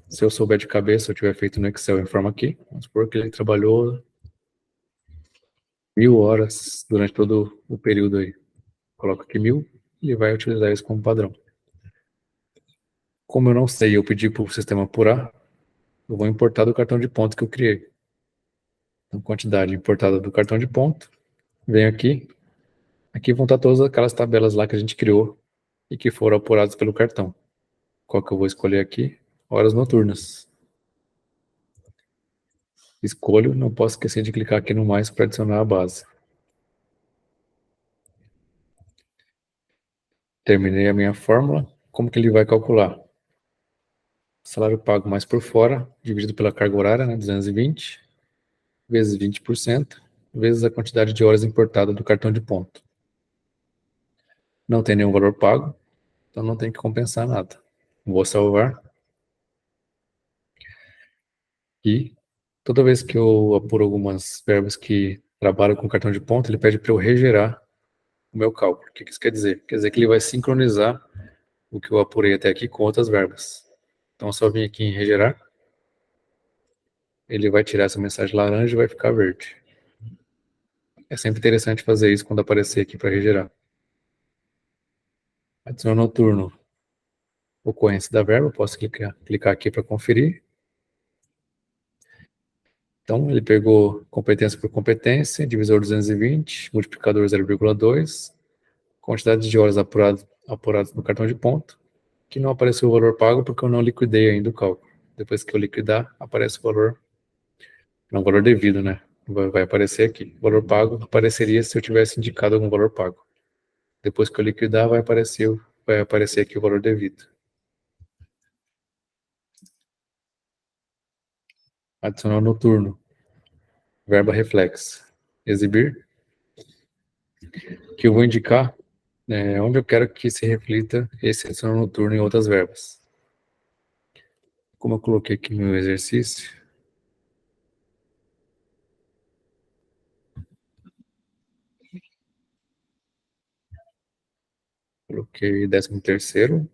se eu souber de cabeça, se eu tiver feito no Excel, eu informo aqui. Vamos supor que ele trabalhou 1.000 horas durante todo o período aí. Coloco aqui 1.000 e ele vai utilizar isso como padrão. Como eu não sei, eu pedi para o sistema apurar, eu vou importar do cartão de ponto que eu criei. Então, quantidade importada do cartão de ponto, venho aqui. Aqui vão estar todas aquelas tabelas lá que a gente criou e que foram apuradas pelo cartão. Qual que eu vou escolher aqui? Horas noturnas. Escolho, não posso esquecer de clicar aqui no mais para adicionar a base. Terminei a minha fórmula. Como que ele vai calcular? Salário pago mais por fora, dividido pela carga horária, né, 220, vezes 20%, vezes a quantidade de horas importada do cartão de ponto. Não tem nenhum valor pago, então não tem que compensar nada. Vou salvar. E toda vez que eu apuro algumas verbas que trabalham com cartão de ponto, ele pede para eu regerar o meu cálculo. O que isso quer dizer? Quer dizer que ele vai sincronizar o que eu apurei até aqui com outras verbas. Então, só vim aqui em regerar. Ele vai tirar essa mensagem laranja e vai ficar verde. É sempre interessante fazer isso quando aparecer aqui para regerar. Adicional noturno. Ocorrência da verba. Posso clicar aqui para conferir. Então, ele pegou competência por competência, divisor 220, multiplicador 0,2, quantidade de horas apuradas no cartão de ponto, que não apareceu o valor pago porque eu não liquidei ainda o cálculo. Depois que eu liquidar, aparece o valor, não o valor devido, né? Vai aparecer aqui. O valor pago apareceria se eu tivesse indicado algum valor pago. Depois que eu liquidar, vai aparecer aqui o valor devido. Adicional noturno. Verba reflex. Exibir. Que eu vou indicar onde eu quero que se reflita esse adicional noturno em outras verbas. Como eu coloquei aqui no meu exercício, coloquei 13º,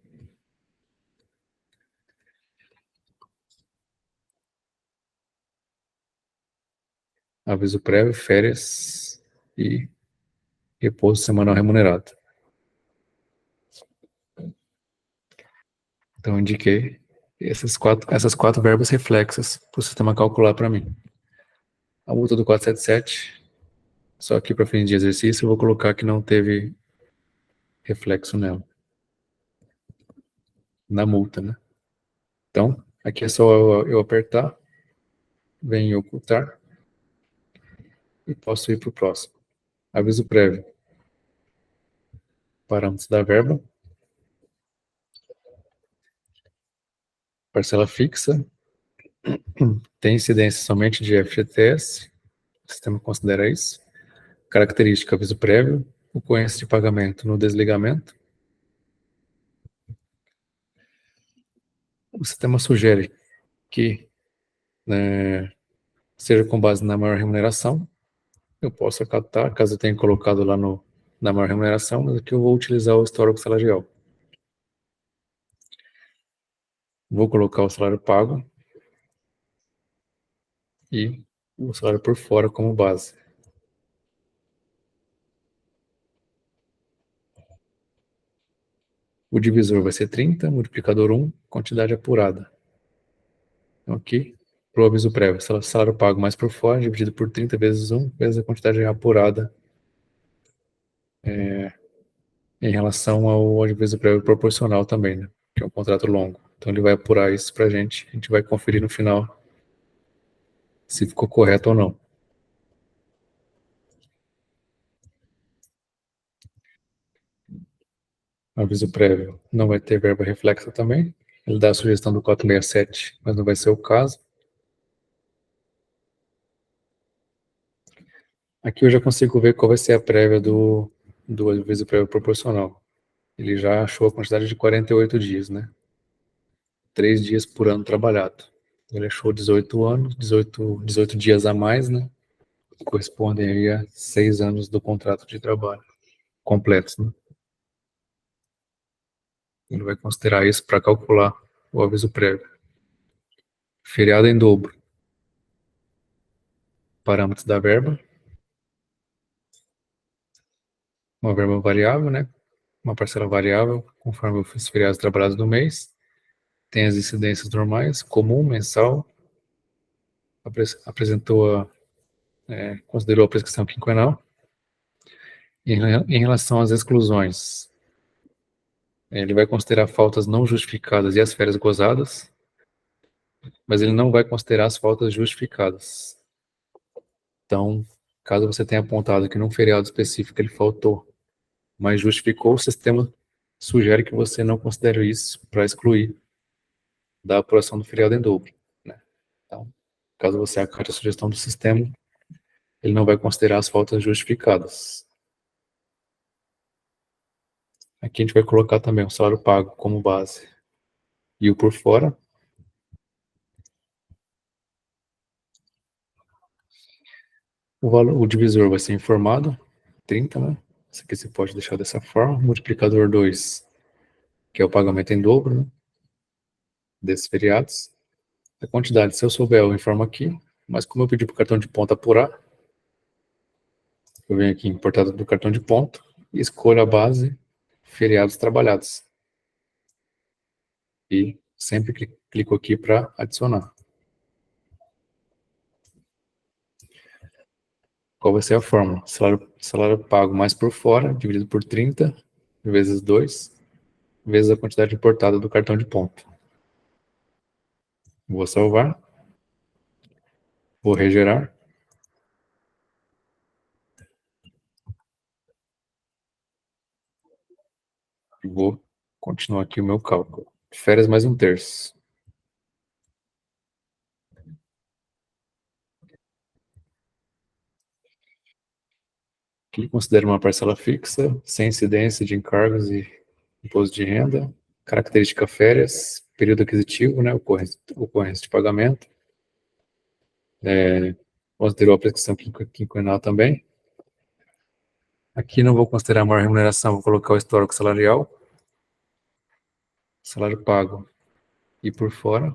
aviso prévio, férias e repouso semanal remunerado. Então, eu indiquei essas quatro verbas reflexas para o sistema calcular para mim. A multa do 477, só aqui para fim de exercício, eu vou colocar que não teve reflexo nela, na multa, né? Então, aqui é só eu apertar, vem em ocultar, e posso ir para o próximo. Aviso prévio. Parâmetros da verba. Parcela fixa. Tem incidência somente de FGTS. O sistema considera isso. Característica, aviso prévio. Ocorrência de pagamento no desligamento. O sistema sugere que seja com base na maior remuneração. Eu posso acatar, caso eu tenha colocado lá na maior remuneração, mas aqui eu vou utilizar o histórico salarial. Vou colocar o salário pago e o salário por fora como base. O divisor vai ser 30, multiplicador 1, quantidade apurada. Então aqui, para o aviso prévio, salário pago mais por fora, dividido por 30 vezes 1, vezes a quantidade apurada em relação ao aviso prévio proporcional também, né? Que é um contrato longo. Então ele vai apurar isso para a gente vai conferir no final se ficou correto ou não. Aviso prévio não vai ter verba reflexa também. Ele dá a sugestão do 467, mas não vai ser o caso. Aqui eu já consigo ver qual vai ser a prévia do aviso prévio proporcional. Ele já achou a quantidade de 48 dias, né? 3 dias por ano trabalhado. Ele achou 18 anos, 18 dias a mais, né? Que correspondem aí a 6 anos do contrato de trabalho completos, né? Ele vai considerar isso para calcular o aviso prévio. Feriado em dobro. Parâmetros da verba. Uma verba variável, né? Uma parcela variável, conforme os feriados trabalhados do mês. Tem as incidências normais, comum, mensal. Considerou a prescrição quinquenal. Em relação às exclusões, ele vai considerar faltas não justificadas e as férias gozadas, mas ele não vai considerar as faltas justificadas. Então, caso você tenha apontado que num feriado específico ele faltou, mas justificou, o sistema sugere que você não considere isso para excluir da apuração do feriado em dobro, né? Então, caso você acate a sugestão do sistema, ele não vai considerar as faltas justificadas. Aqui a gente vai colocar também o salário pago como base. E o por fora. O divisor vai ser informado, 30, né? Isso aqui você pode deixar dessa forma. Multiplicador 2, que é o pagamento em dobro, né? Desses feriados. A quantidade, se eu souber, eu informo aqui. Mas como eu pedi para o cartão de ponto apurar, eu venho aqui em importado do cartão de ponto e escolho a base feriados trabalhados. E sempre clico aqui para adicionar. Qual vai ser a fórmula? Salário pago mais por fora, dividido por 30, vezes 2, vezes a quantidade importada do cartão de ponto. Vou salvar. Vou regerar. E vou continuar aqui o meu cálculo. Férias mais 1/3. Aqui considero uma parcela fixa, sem incidência de encargos e imposto de renda, característica férias, período aquisitivo, né, ocorrência de pagamento. Considerou a prescrição quinquenal também. Aqui não vou considerar a maior remuneração, vou colocar o histórico salarial, salário pago e por fora.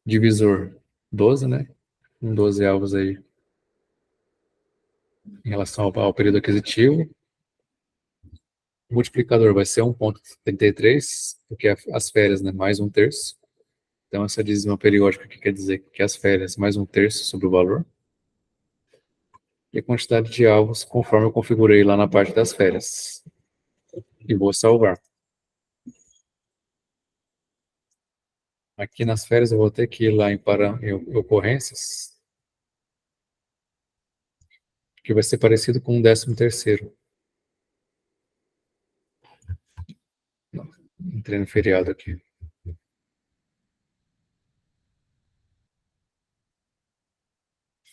Divisor 12, né? 12 alvos aí em relação ao período aquisitivo. O multiplicador vai ser 1,33, porque as férias, né, mais 1/3. Então, essa dízima periódica aqui quer dizer que as férias mais 1/3 sobre o valor. E a quantidade de alvos, conforme eu configurei lá na parte das férias. E vou salvar. Aqui nas férias eu vou ter que ir lá em ocorrências, que vai ser parecido com o 13º. Entrei no feriado aqui.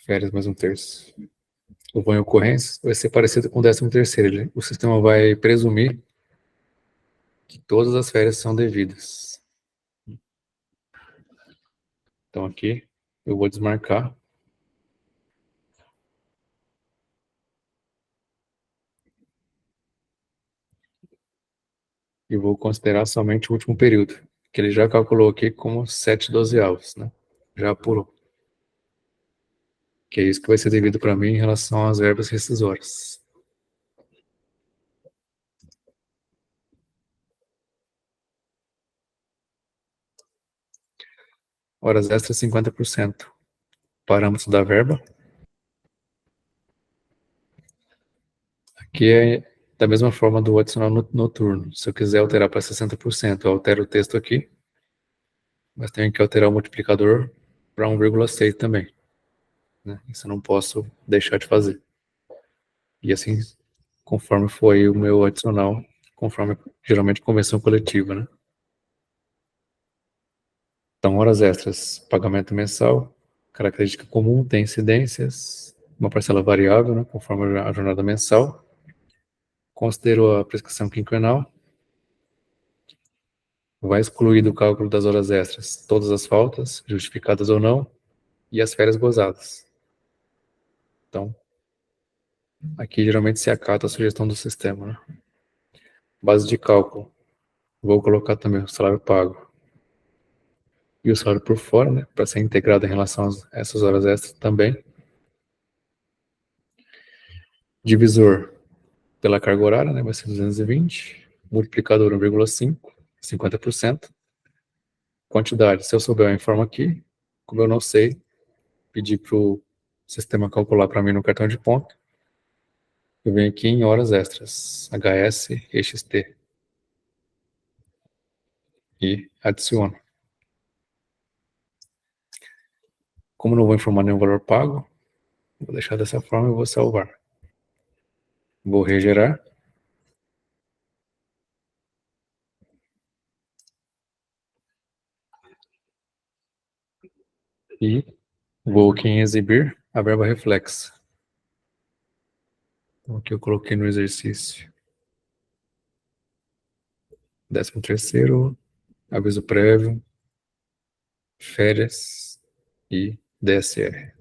Férias mais 1/3. Eu vou em ocorrências, vai ser parecido com o 13º. O sistema vai presumir que todas as férias são devidas. Então aqui eu vou desmarcar. E vou considerar somente o último período, que ele já calculou aqui como 7/12, né? Já apurou. Que é isso que vai ser devido para mim em relação às verbas rescisórias. Horas extras, 50%. Parâmetro da verba. Aqui é da mesma forma do adicional noturno. Se eu quiser alterar para 60%, eu altero o texto aqui. Mas tenho que alterar o multiplicador para 1,6 também, né? Isso eu não posso deixar de fazer. E assim, conforme foi o meu adicional, conforme geralmente convenção coletiva, né? Então, horas extras, pagamento mensal, característica comum, tem incidências, uma parcela variável, né, conforme a jornada mensal. Considerou a prescrição quinquenal. Vai excluir do cálculo das horas extras todas as faltas, justificadas ou não, e as férias gozadas. Então, aqui geralmente se acata a sugestão do sistema, né? Base de cálculo. Vou colocar também o salário pago e o salário por fora, né, para ser integrado em relação a essas horas extras também. Divisor pela carga horária, né, vai ser 220. Multiplicador 1,5, 50%. Quantidade, se eu souber, eu informo aqui. Como eu não sei, pedir para o sistema calcular para mim no cartão de ponto. Eu venho aqui em horas extras, HS, EXT. E adiciono. Como não vou informar nenhum valor pago, vou deixar dessa forma e vou salvar. Vou regerar. E vou aqui em exibir a verba reflexa. Então aqui eu coloquei no exercício 13º, aviso prévio, férias e DSR.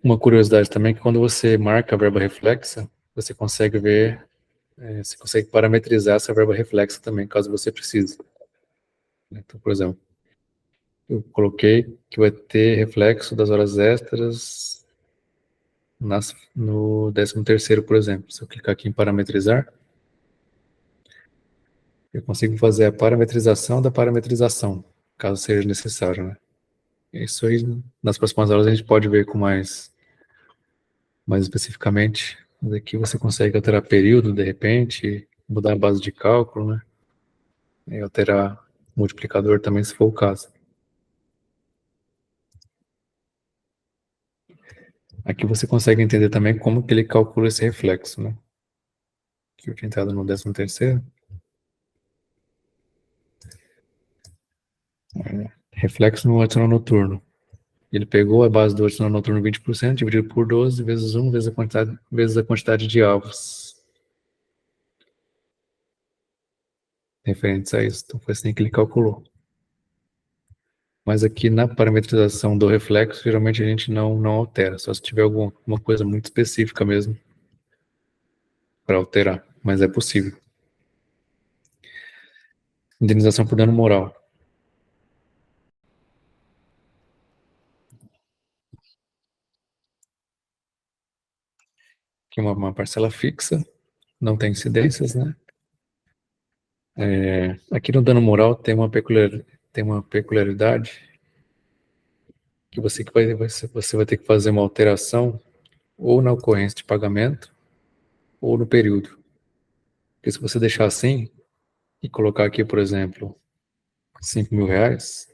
Uma curiosidade também é que quando você marca a verba reflexa, você consegue ver, você consegue parametrizar essa verba reflexa também, caso você precise. Então, por exemplo, eu coloquei que vai ter reflexo das horas extras no 13º, por exemplo. Se eu clicar aqui em parametrizar, eu consigo fazer a parametrização da parametrização, caso seja necessário, né? Isso aí, nas próximas aulas, a gente pode ver com mais especificamente. Mas aqui você consegue alterar período, de repente, mudar a base de cálculo, né? E alterar multiplicador também, se for o caso. Aqui você consegue entender também como que ele calcula esse reflexo, né? Aqui eu tinha entrado no 13º. Reflexo no adicional noturno. Ele pegou a base do adicional noturno 20%, dividido por 12, vezes 1, vezes a quantidade de alvos referentes a isso. Então foi assim que ele calculou. Mas aqui na parametrização do reflexo, geralmente a gente não altera, só se tiver alguma coisa muito específica mesmo para alterar, mas é possível. Indenização por dano moral. Aqui uma parcela fixa, não tem incidências, né? Aqui no dano moral tem uma peculiaridade que você vai ter que fazer uma alteração ou na ocorrência de pagamento ou no período. Porque se você deixar assim e colocar aqui, por exemplo, R$5.000,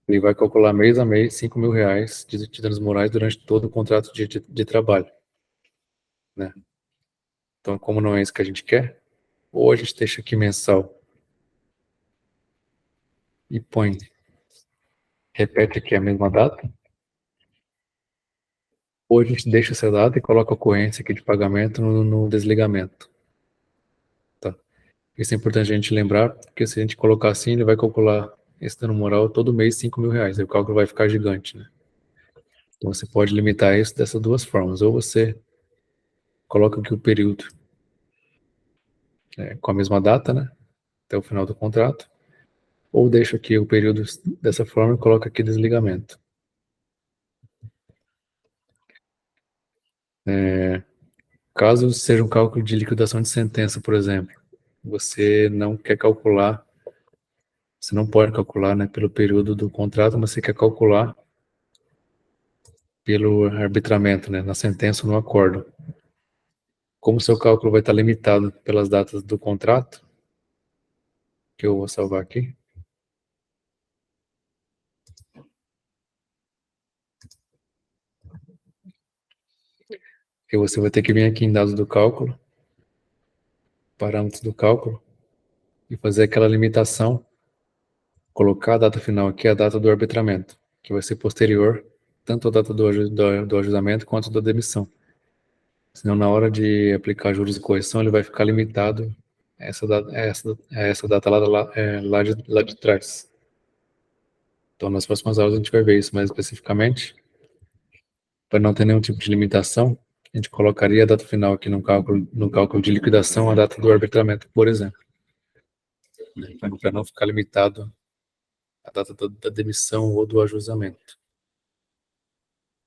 ele vai calcular mês a mês R$5.000 de danos morais durante todo o contrato de trabalho, né? Então, como não é isso que a gente quer, ou a gente deixa aqui mensal e repete aqui a mesma data, ou a gente deixa essa data e coloca a ocorrência aqui de pagamento no desligamento. Tá? Isso é importante a gente lembrar, porque se a gente colocar assim, ele vai calcular esse dano moral todo mês R$5.000, aí o cálculo vai ficar gigante, né? Então você pode limitar isso dessas duas formas, ou você coloca aqui o período com a mesma data, né, até o final do contrato, ou deixa aqui o período dessa forma e coloca aqui desligamento. Caso seja um cálculo de liquidação de sentença, por exemplo, você não quer calcular, você não pode calcular, né, pelo período do contrato, mas você quer calcular pelo arbitramento, né, na sentença ou no acordo. Como o seu cálculo vai estar limitado pelas datas do contrato, que eu vou salvar aqui, que você vai ter que vir aqui em dados do cálculo, parâmetros do cálculo, e fazer aquela limitação, colocar a data final aqui, a data do arbitramento, que vai ser posterior, tanto à data do ajustamento quanto da demissão. Senão, na hora de aplicar juros de correção, ele vai ficar limitado a essa data lá de trás. Então, nas próximas aulas a gente vai ver isso mais especificamente. Para não ter nenhum tipo de limitação, a gente colocaria a data final aqui no cálculo de liquidação, a data do arbitramento, por exemplo. Para não ficar limitado a data da demissão ou do ajustamento.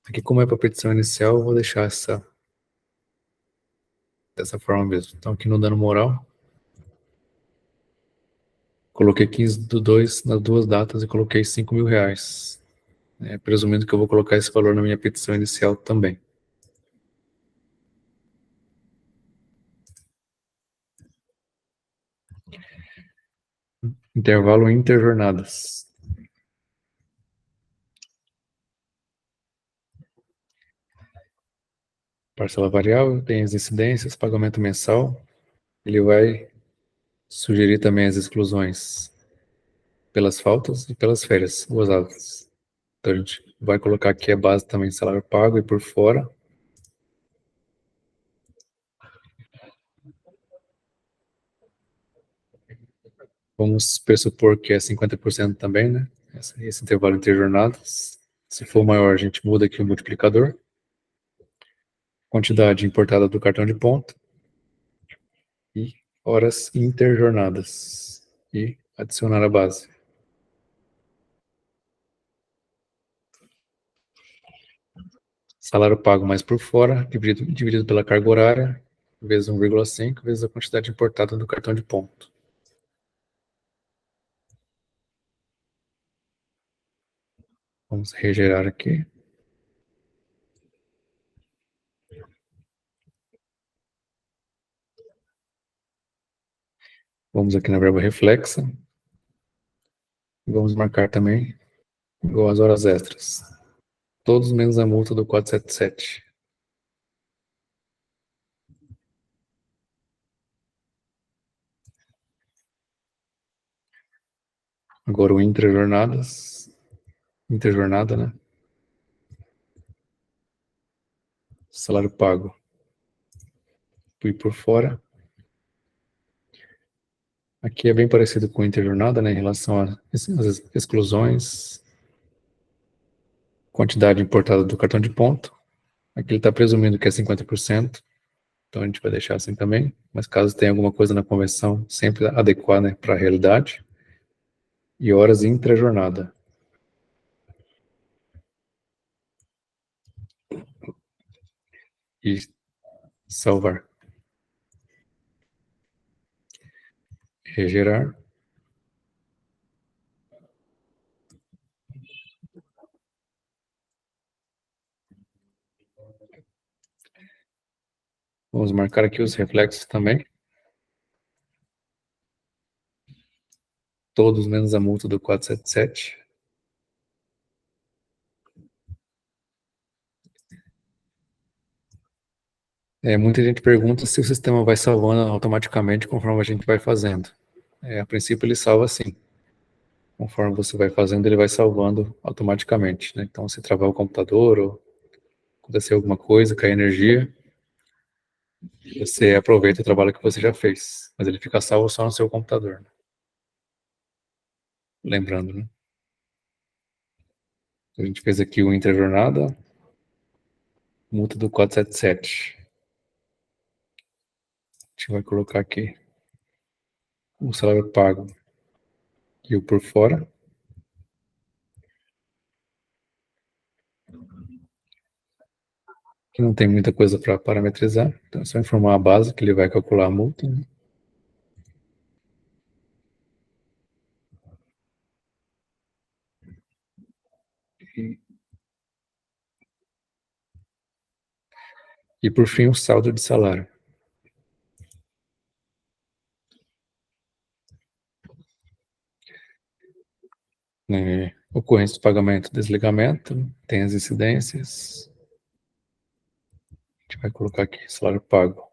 Aqui, como é para petição inicial, eu vou deixar dessa forma mesmo. Então, aqui no dano moral, coloquei 15/2 nas duas datas e coloquei R$5.000. Presumindo que eu vou colocar esse valor na minha petição inicial também. Intervalo interjornadas. Parcela variável, tem as incidências, pagamento mensal. Ele vai sugerir também as exclusões pelas faltas e pelas férias gozadas. Então a gente vai colocar aqui a base também salário pago e por fora. Vamos pressupor que é 50% também, né? Esse intervalo interjornadas. Se for maior, a gente muda aqui o multiplicador. Quantidade importada do cartão de ponto. E horas interjornadas. E adicionar a base. Salário pago mais por fora, dividido pela carga horária, vezes 1,5, vezes a quantidade importada do cartão de ponto. Vamos regerar aqui. Vamos aqui na verba reflexa. Vamos marcar também igual as horas extras. Todos menos a multa do 477. Agora o interjornadas. Interjornada, né? Salário pago. E por fora. Aqui é bem parecido com o interjornada, né? Em relação às exclusões. Quantidade importada do cartão de ponto. Aqui ele está presumindo que é 50%. Então a gente vai deixar assim também. Mas caso tenha alguma coisa na conversão, sempre adequar, né, para a realidade. E horas intra-jornada. E salvar. Regerar. Vamos marcar aqui os reflexos também. Todos menos a multa do 477. Muita gente pergunta se o sistema vai salvando automaticamente conforme a gente vai fazendo. A princípio ele salva sim. Conforme você vai fazendo, ele vai salvando automaticamente, né? Então, se travar o computador ou acontecer alguma coisa, cair energia, você aproveita o trabalho que você já fez. Mas ele fica salvo só no seu computador, né? Lembrando, né? A gente fez aqui o interjornada, multa do 477. A gente vai colocar aqui o salário pago e o por fora. Aqui não tem muita coisa para parametrizar, então é só informar a base que ele vai calcular a multa, né? E por fim o saldo de salário. Ocorrência de pagamento, desligamento, tem as incidências. A gente vai colocar aqui salário pago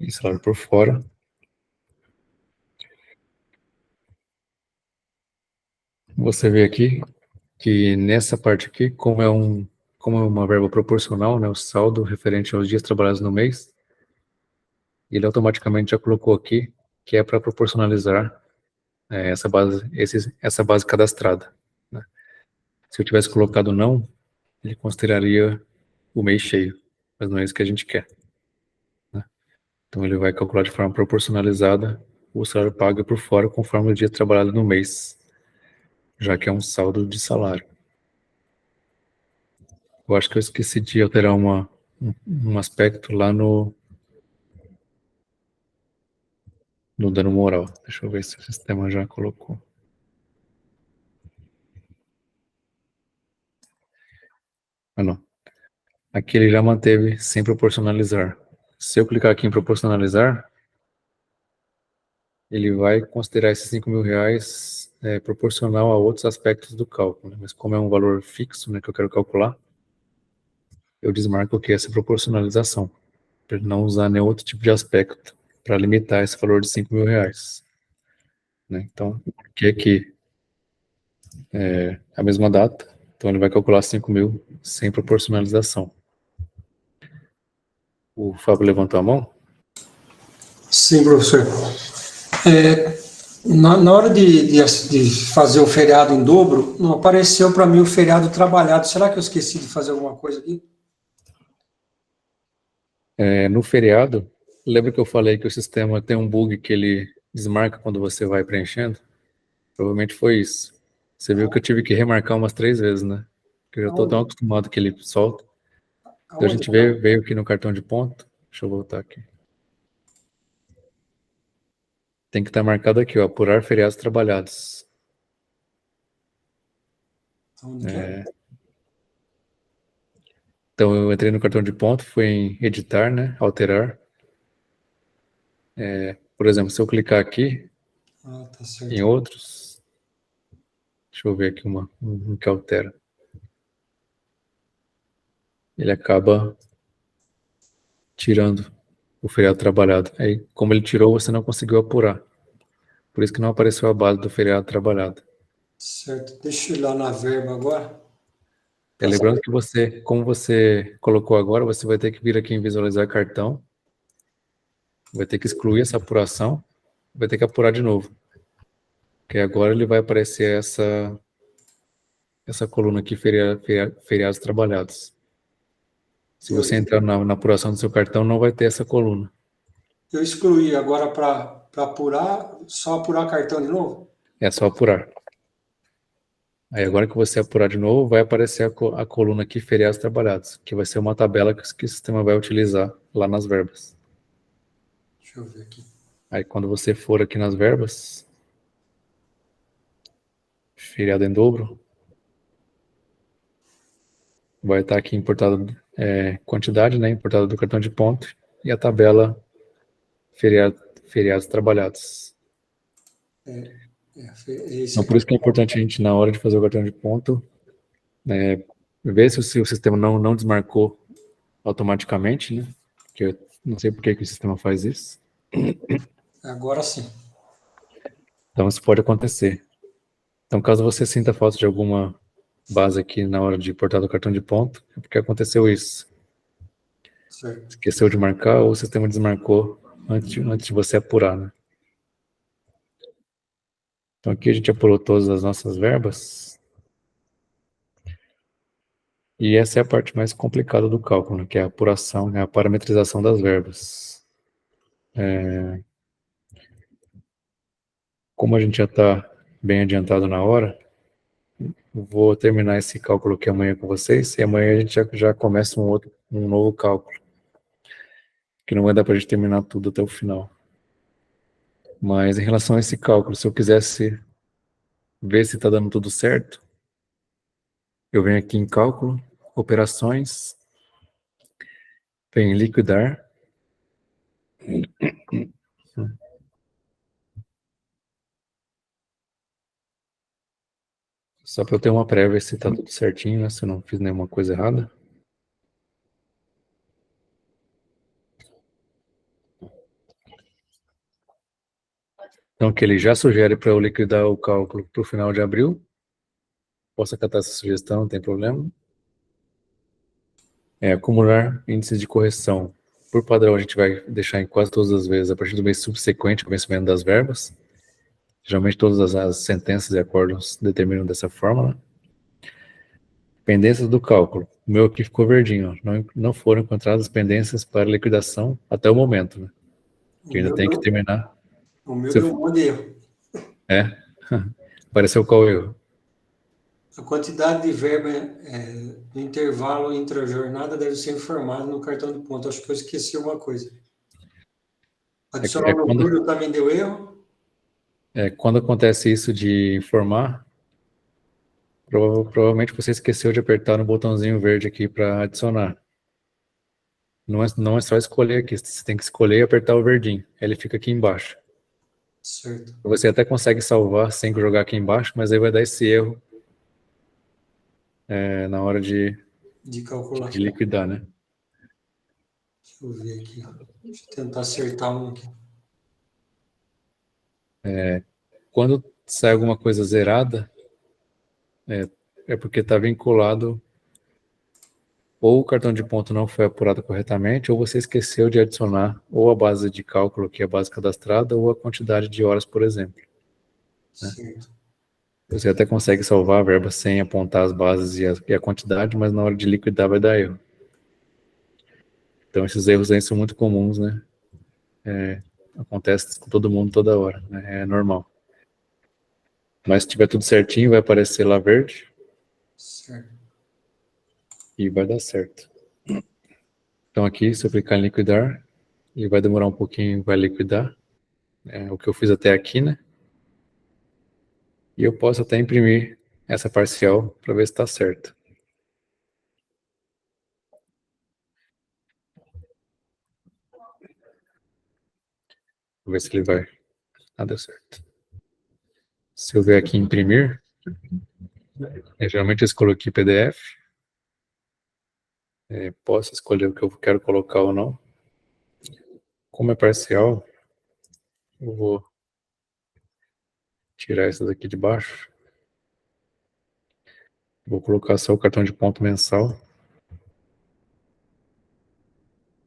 e salário por fora. Você vê aqui que nessa parte aqui, como é uma verba proporcional, né, o saldo referente aos dias trabalhados no mês, ele automaticamente já colocou aqui que é para proporcionalizar essa base cadastrada, né? Se eu tivesse colocado não, ele consideraria o mês cheio, mas não é isso que a gente quer, né? Então ele vai calcular de forma proporcionalizada o salário pago por fora conforme o dia trabalhado no mês, já que é um saldo de salário. Eu acho que eu esqueci de alterar um aspecto lá no dano moral. Deixa eu ver se o sistema já colocou. Ah, não. Aqui ele já manteve sem proporcionalizar. Se eu clicar aqui em proporcionalizar, ele vai considerar esses R$5.000 proporcional a outros aspectos do cálculo, né? Mas como é um valor fixo, né, que eu quero calcular, eu desmarco aqui essa proporcionalização, para não usar nenhum outro tipo de aspecto para limitar esse valor de R$5.000, né? Então, aqui é a mesma data, então ele vai calcular 5.000 sem proporcionalização. O Fábio levantou a mão? Sim, professor. Na hora de fazer o feriado em dobro, não apareceu para mim o feriado trabalhado. Será que eu esqueci de fazer alguma coisa aqui? No feriado, lembra que eu falei que o sistema tem um bug que ele desmarca quando você vai preenchendo? Provavelmente foi isso. Você viu que eu tive que remarcar umas 3 vezes, né? Porque eu já estou tão acostumado que ele solta. Então a gente veio aqui no cartão de ponto. Deixa eu voltar aqui. Tem que estar marcado aqui, ó, apurar feriados trabalhados. Onde que é? Então eu entrei no cartão de ponto, fui em editar, né? Alterar. Por exemplo, se eu clicar aqui Ah, tá em certo. outros, deixa eu ver aqui um que altera. Ele acaba tirando o feriado trabalhado. Aí, como ele tirou, você não conseguiu apurar. Por isso que não apareceu a base do feriado trabalhado. Certo. Deixa eu ir lá na verba agora. Lembrando que você, como você colocou agora, você vai ter que vir aqui em visualizar cartão, vai ter que excluir essa apuração, vai ter que apurar de novo. Porque agora ele vai aparecer essa coluna aqui, feriados trabalhados. Se você entrar na apuração do seu cartão, não vai ter essa coluna. Eu excluí agora para apurar, só apurar cartão de novo? É só apurar. Aí agora que você apurar de novo, vai aparecer a coluna aqui, feriados trabalhados, que vai ser uma tabela que o sistema vai utilizar lá nas verbas. Deixa eu ver aqui. Aí quando você for aqui nas verbas, feriado em dobro, vai estar aqui importado quantidade, né, importada do cartão de ponto, e a tabela feriados trabalhados. Esse Então por isso que é importante a gente, na hora de fazer o cartão de ponto, ver se o sistema não desmarcou automaticamente, né, que eu não sei por que o sistema faz isso. Agora sim. Então isso pode acontecer. Então caso você sinta falta de alguma base aqui na hora de importar do cartão de ponto, é porque aconteceu isso. Certo. Esqueceu de marcar ou o sistema desmarcou antes de você apurar, né? Então aqui a gente apurou todas as nossas verbas. E essa é a parte mais complicada do cálculo, né? Que é a apuração, né? A parametrização das verbas. Como a gente já está bem adiantado na hora, vou terminar esse cálculo aqui amanhã com vocês, e amanhã a gente já começa um novo cálculo, que não vai dar para a gente terminar tudo até o final. Mas em relação a esse cálculo, se eu quisesse ver se está dando tudo certo, eu venho aqui em cálculo, operações, venho em liquidar, só para eu ter uma prévia se está tudo certinho, né, se eu não fiz nenhuma coisa errada. Então que ele já sugere para eu liquidar o cálculo para o final de abril. Posso acatar essa sugestão, não tem problema. Acumular índices de correção. Por padrão, a gente vai deixar em quase todas as vezes a partir do mês subsequente ao vencimento das verbas. Geralmente todas as sentenças e acordos determinam dessa forma, né? Pendências do cálculo. O meu aqui ficou verdinho, ó. Não foram encontradas pendências para liquidação até o momento, né? Que ainda tem que terminar. O meu deu um monte de erro. Apareceu qual erro? A quantidade de verba no intervalo entre a jornada deve ser informada no cartão de ponto. Acho que eu esqueci uma coisa. Adicionar no julho também deu erro? Quando acontece isso de informar, provavelmente você esqueceu de apertar no botãozinho verde aqui para adicionar. Não é só escolher aqui, você tem que escolher e apertar o verdinho. Ele fica aqui embaixo. Certo. Você até consegue salvar sem jogar aqui embaixo, mas aí vai dar esse erro na hora de calcular. De liquidar, né? Deixa eu ver aqui. Deixa eu tentar acertar um aqui. Quando sai alguma coisa zerada, é porque está vinculado, ou o cartão de ponto não foi apurado corretamente, ou você esqueceu de adicionar ou a base de cálculo, que é a base cadastrada, ou a quantidade de horas, por exemplo. Certo. Você até consegue salvar a verba sem apontar as bases e a quantidade, mas na hora de liquidar vai dar erro. Então esses erros aí são muito comuns, né? Acontece com todo mundo toda hora, né? É normal. Mas se tiver tudo certinho, vai aparecer lá verde. Certo. E vai dar certo. Então aqui, se eu clicar em liquidar, ele vai demorar um pouquinho, vai liquidar. É o que eu fiz até aqui, né? E eu posso até imprimir essa parcial para ver se está certo. Vou ver se ele vai. Ah, deu certo. Se eu ver aqui imprimir, geralmente eu escolho aqui PDF. Posso escolher o que eu quero colocar ou não. Como é parcial, eu vou tirar essas aqui de baixo. Vou colocar só o cartão de ponto mensal,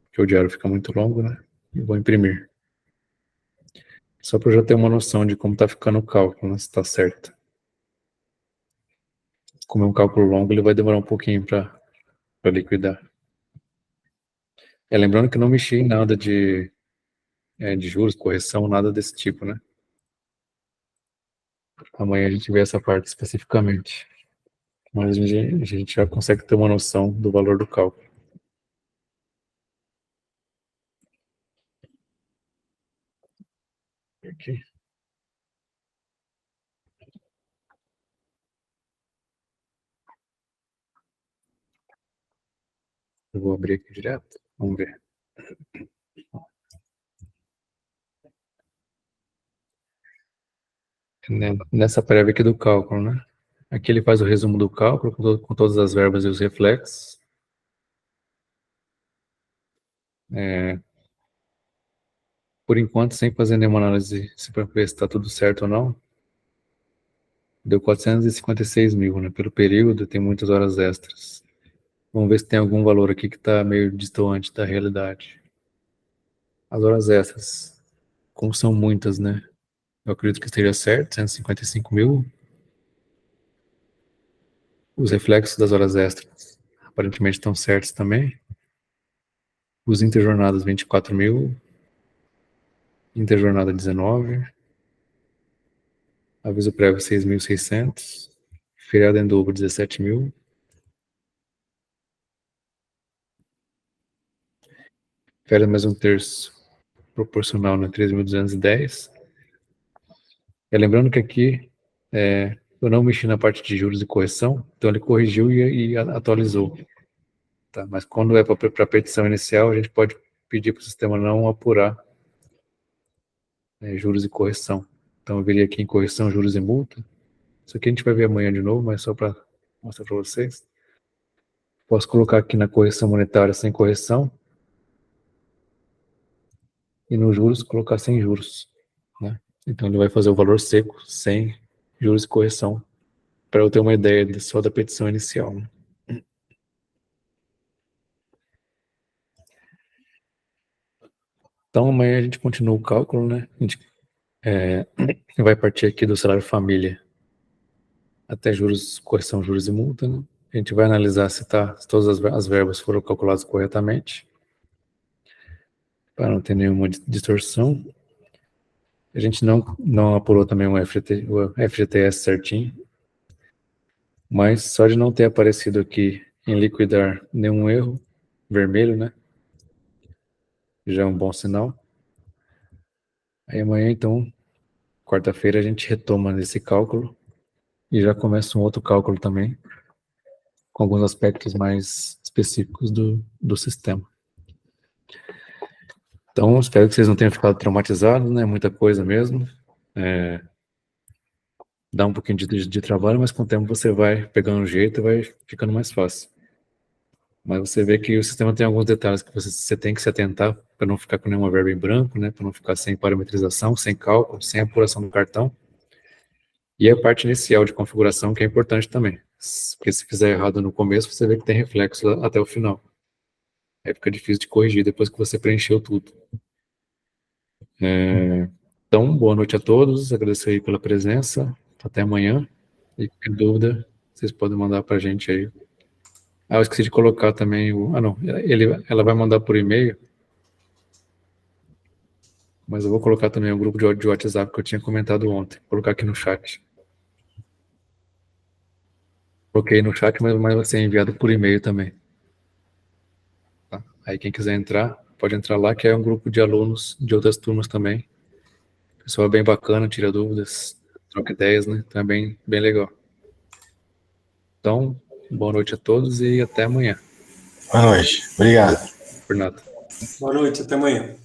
porque o diário fica muito longo, né? E vou imprimir. Só para eu já ter uma noção de como está ficando o cálculo, né? Se está certo. Como é um cálculo longo, ele vai demorar um pouquinho para liquidar. Lembrando que não mexi em nada de juros, correção, nada desse tipo, né? Amanhã a gente vê essa parte especificamente. Mas a gente já consegue ter uma noção do valor do cálculo. Aqui. Eu vou abrir aqui direto. Vamos ver. Nessa prévia aqui do cálculo, né? Aqui ele faz o resumo do cálculo com todas as verbas e os reflexos. Por enquanto, sem fazer nenhuma análise para ver se está tudo certo ou não. Deu 456 mil, né? Pelo período, tem muitas horas extras. Vamos ver se tem algum valor aqui que está meio distante da realidade. As horas extras, como são muitas, né? Eu acredito que esteja certo, 155 mil. Os reflexos das horas extras aparentemente estão certos também. Os interjornadas, 24 mil. Interjornada, 19. Aviso prévio, 6.600. Feriado em dobro, 17 mil. Férias mais um terço proporcional, né? 3.210. Lembrando que aqui eu não mexi na parte de juros e correção, então ele corrigiu e atualizou. Tá? Mas quando é para a petição inicial, a gente pode pedir para o sistema não apurar juros e correção. Então eu viria aqui em correção, juros e multa. Isso aqui a gente vai ver amanhã de novo, mas só para mostrar para vocês. Posso colocar aqui na correção monetária sem correção. E nos juros, colocar sem juros. Né? Então ele vai fazer o valor seco, sem juros e correção, para eu ter uma ideia só da petição inicial. Né? Então amanhã a gente continua o cálculo, né? A gente vai partir aqui do salário família até juros, correção, juros e multa, né? A gente vai analisar se todas as verbas foram calculadas corretamente, para não ter nenhuma distorção. A gente não apurou também o FGTS certinho, mas só de não ter aparecido aqui em liquidar nenhum erro vermelho, né? Já é um bom sinal. Aí amanhã, então, quarta-feira, a gente retoma nesse cálculo e já começa um outro cálculo também, com alguns aspectos mais específicos do sistema. Então, espero que vocês não tenham ficado traumatizados, né? Muita coisa mesmo. Dá um pouquinho de trabalho, mas com o tempo você vai pegando um jeito e vai ficando mais fácil. Mas você vê que o sistema tem alguns detalhes que você tem que se atentar para não ficar com nenhuma verba em branco, né? Para não ficar sem parametrização, sem cálculo, sem apuração do cartão. E a parte inicial de configuração, que é importante também. Porque se fizer errado no começo, você vê que tem reflexo até o final. Aí fica difícil de corrigir depois que você preencheu tudo. Então, boa noite a todos. Agradeço aí pela presença. Até amanhã. E qualquer dúvida, vocês podem mandar para a gente aí. Eu esqueci de colocar também ela vai mandar por e-mail. Mas eu vou colocar também o grupo de WhatsApp que eu tinha comentado ontem. Vou colocar aqui no chat. Coloquei no chat, mas vai ser enviado por e-mail também. Tá? Aí quem quiser entrar, pode entrar lá, que é um grupo de alunos de outras turmas também. O pessoal é bem bacana, tira dúvidas, troca ideias, né? Então é bem legal. Então, boa noite a todos e até amanhã. Boa noite. Obrigado. Por nada. Boa noite, até amanhã.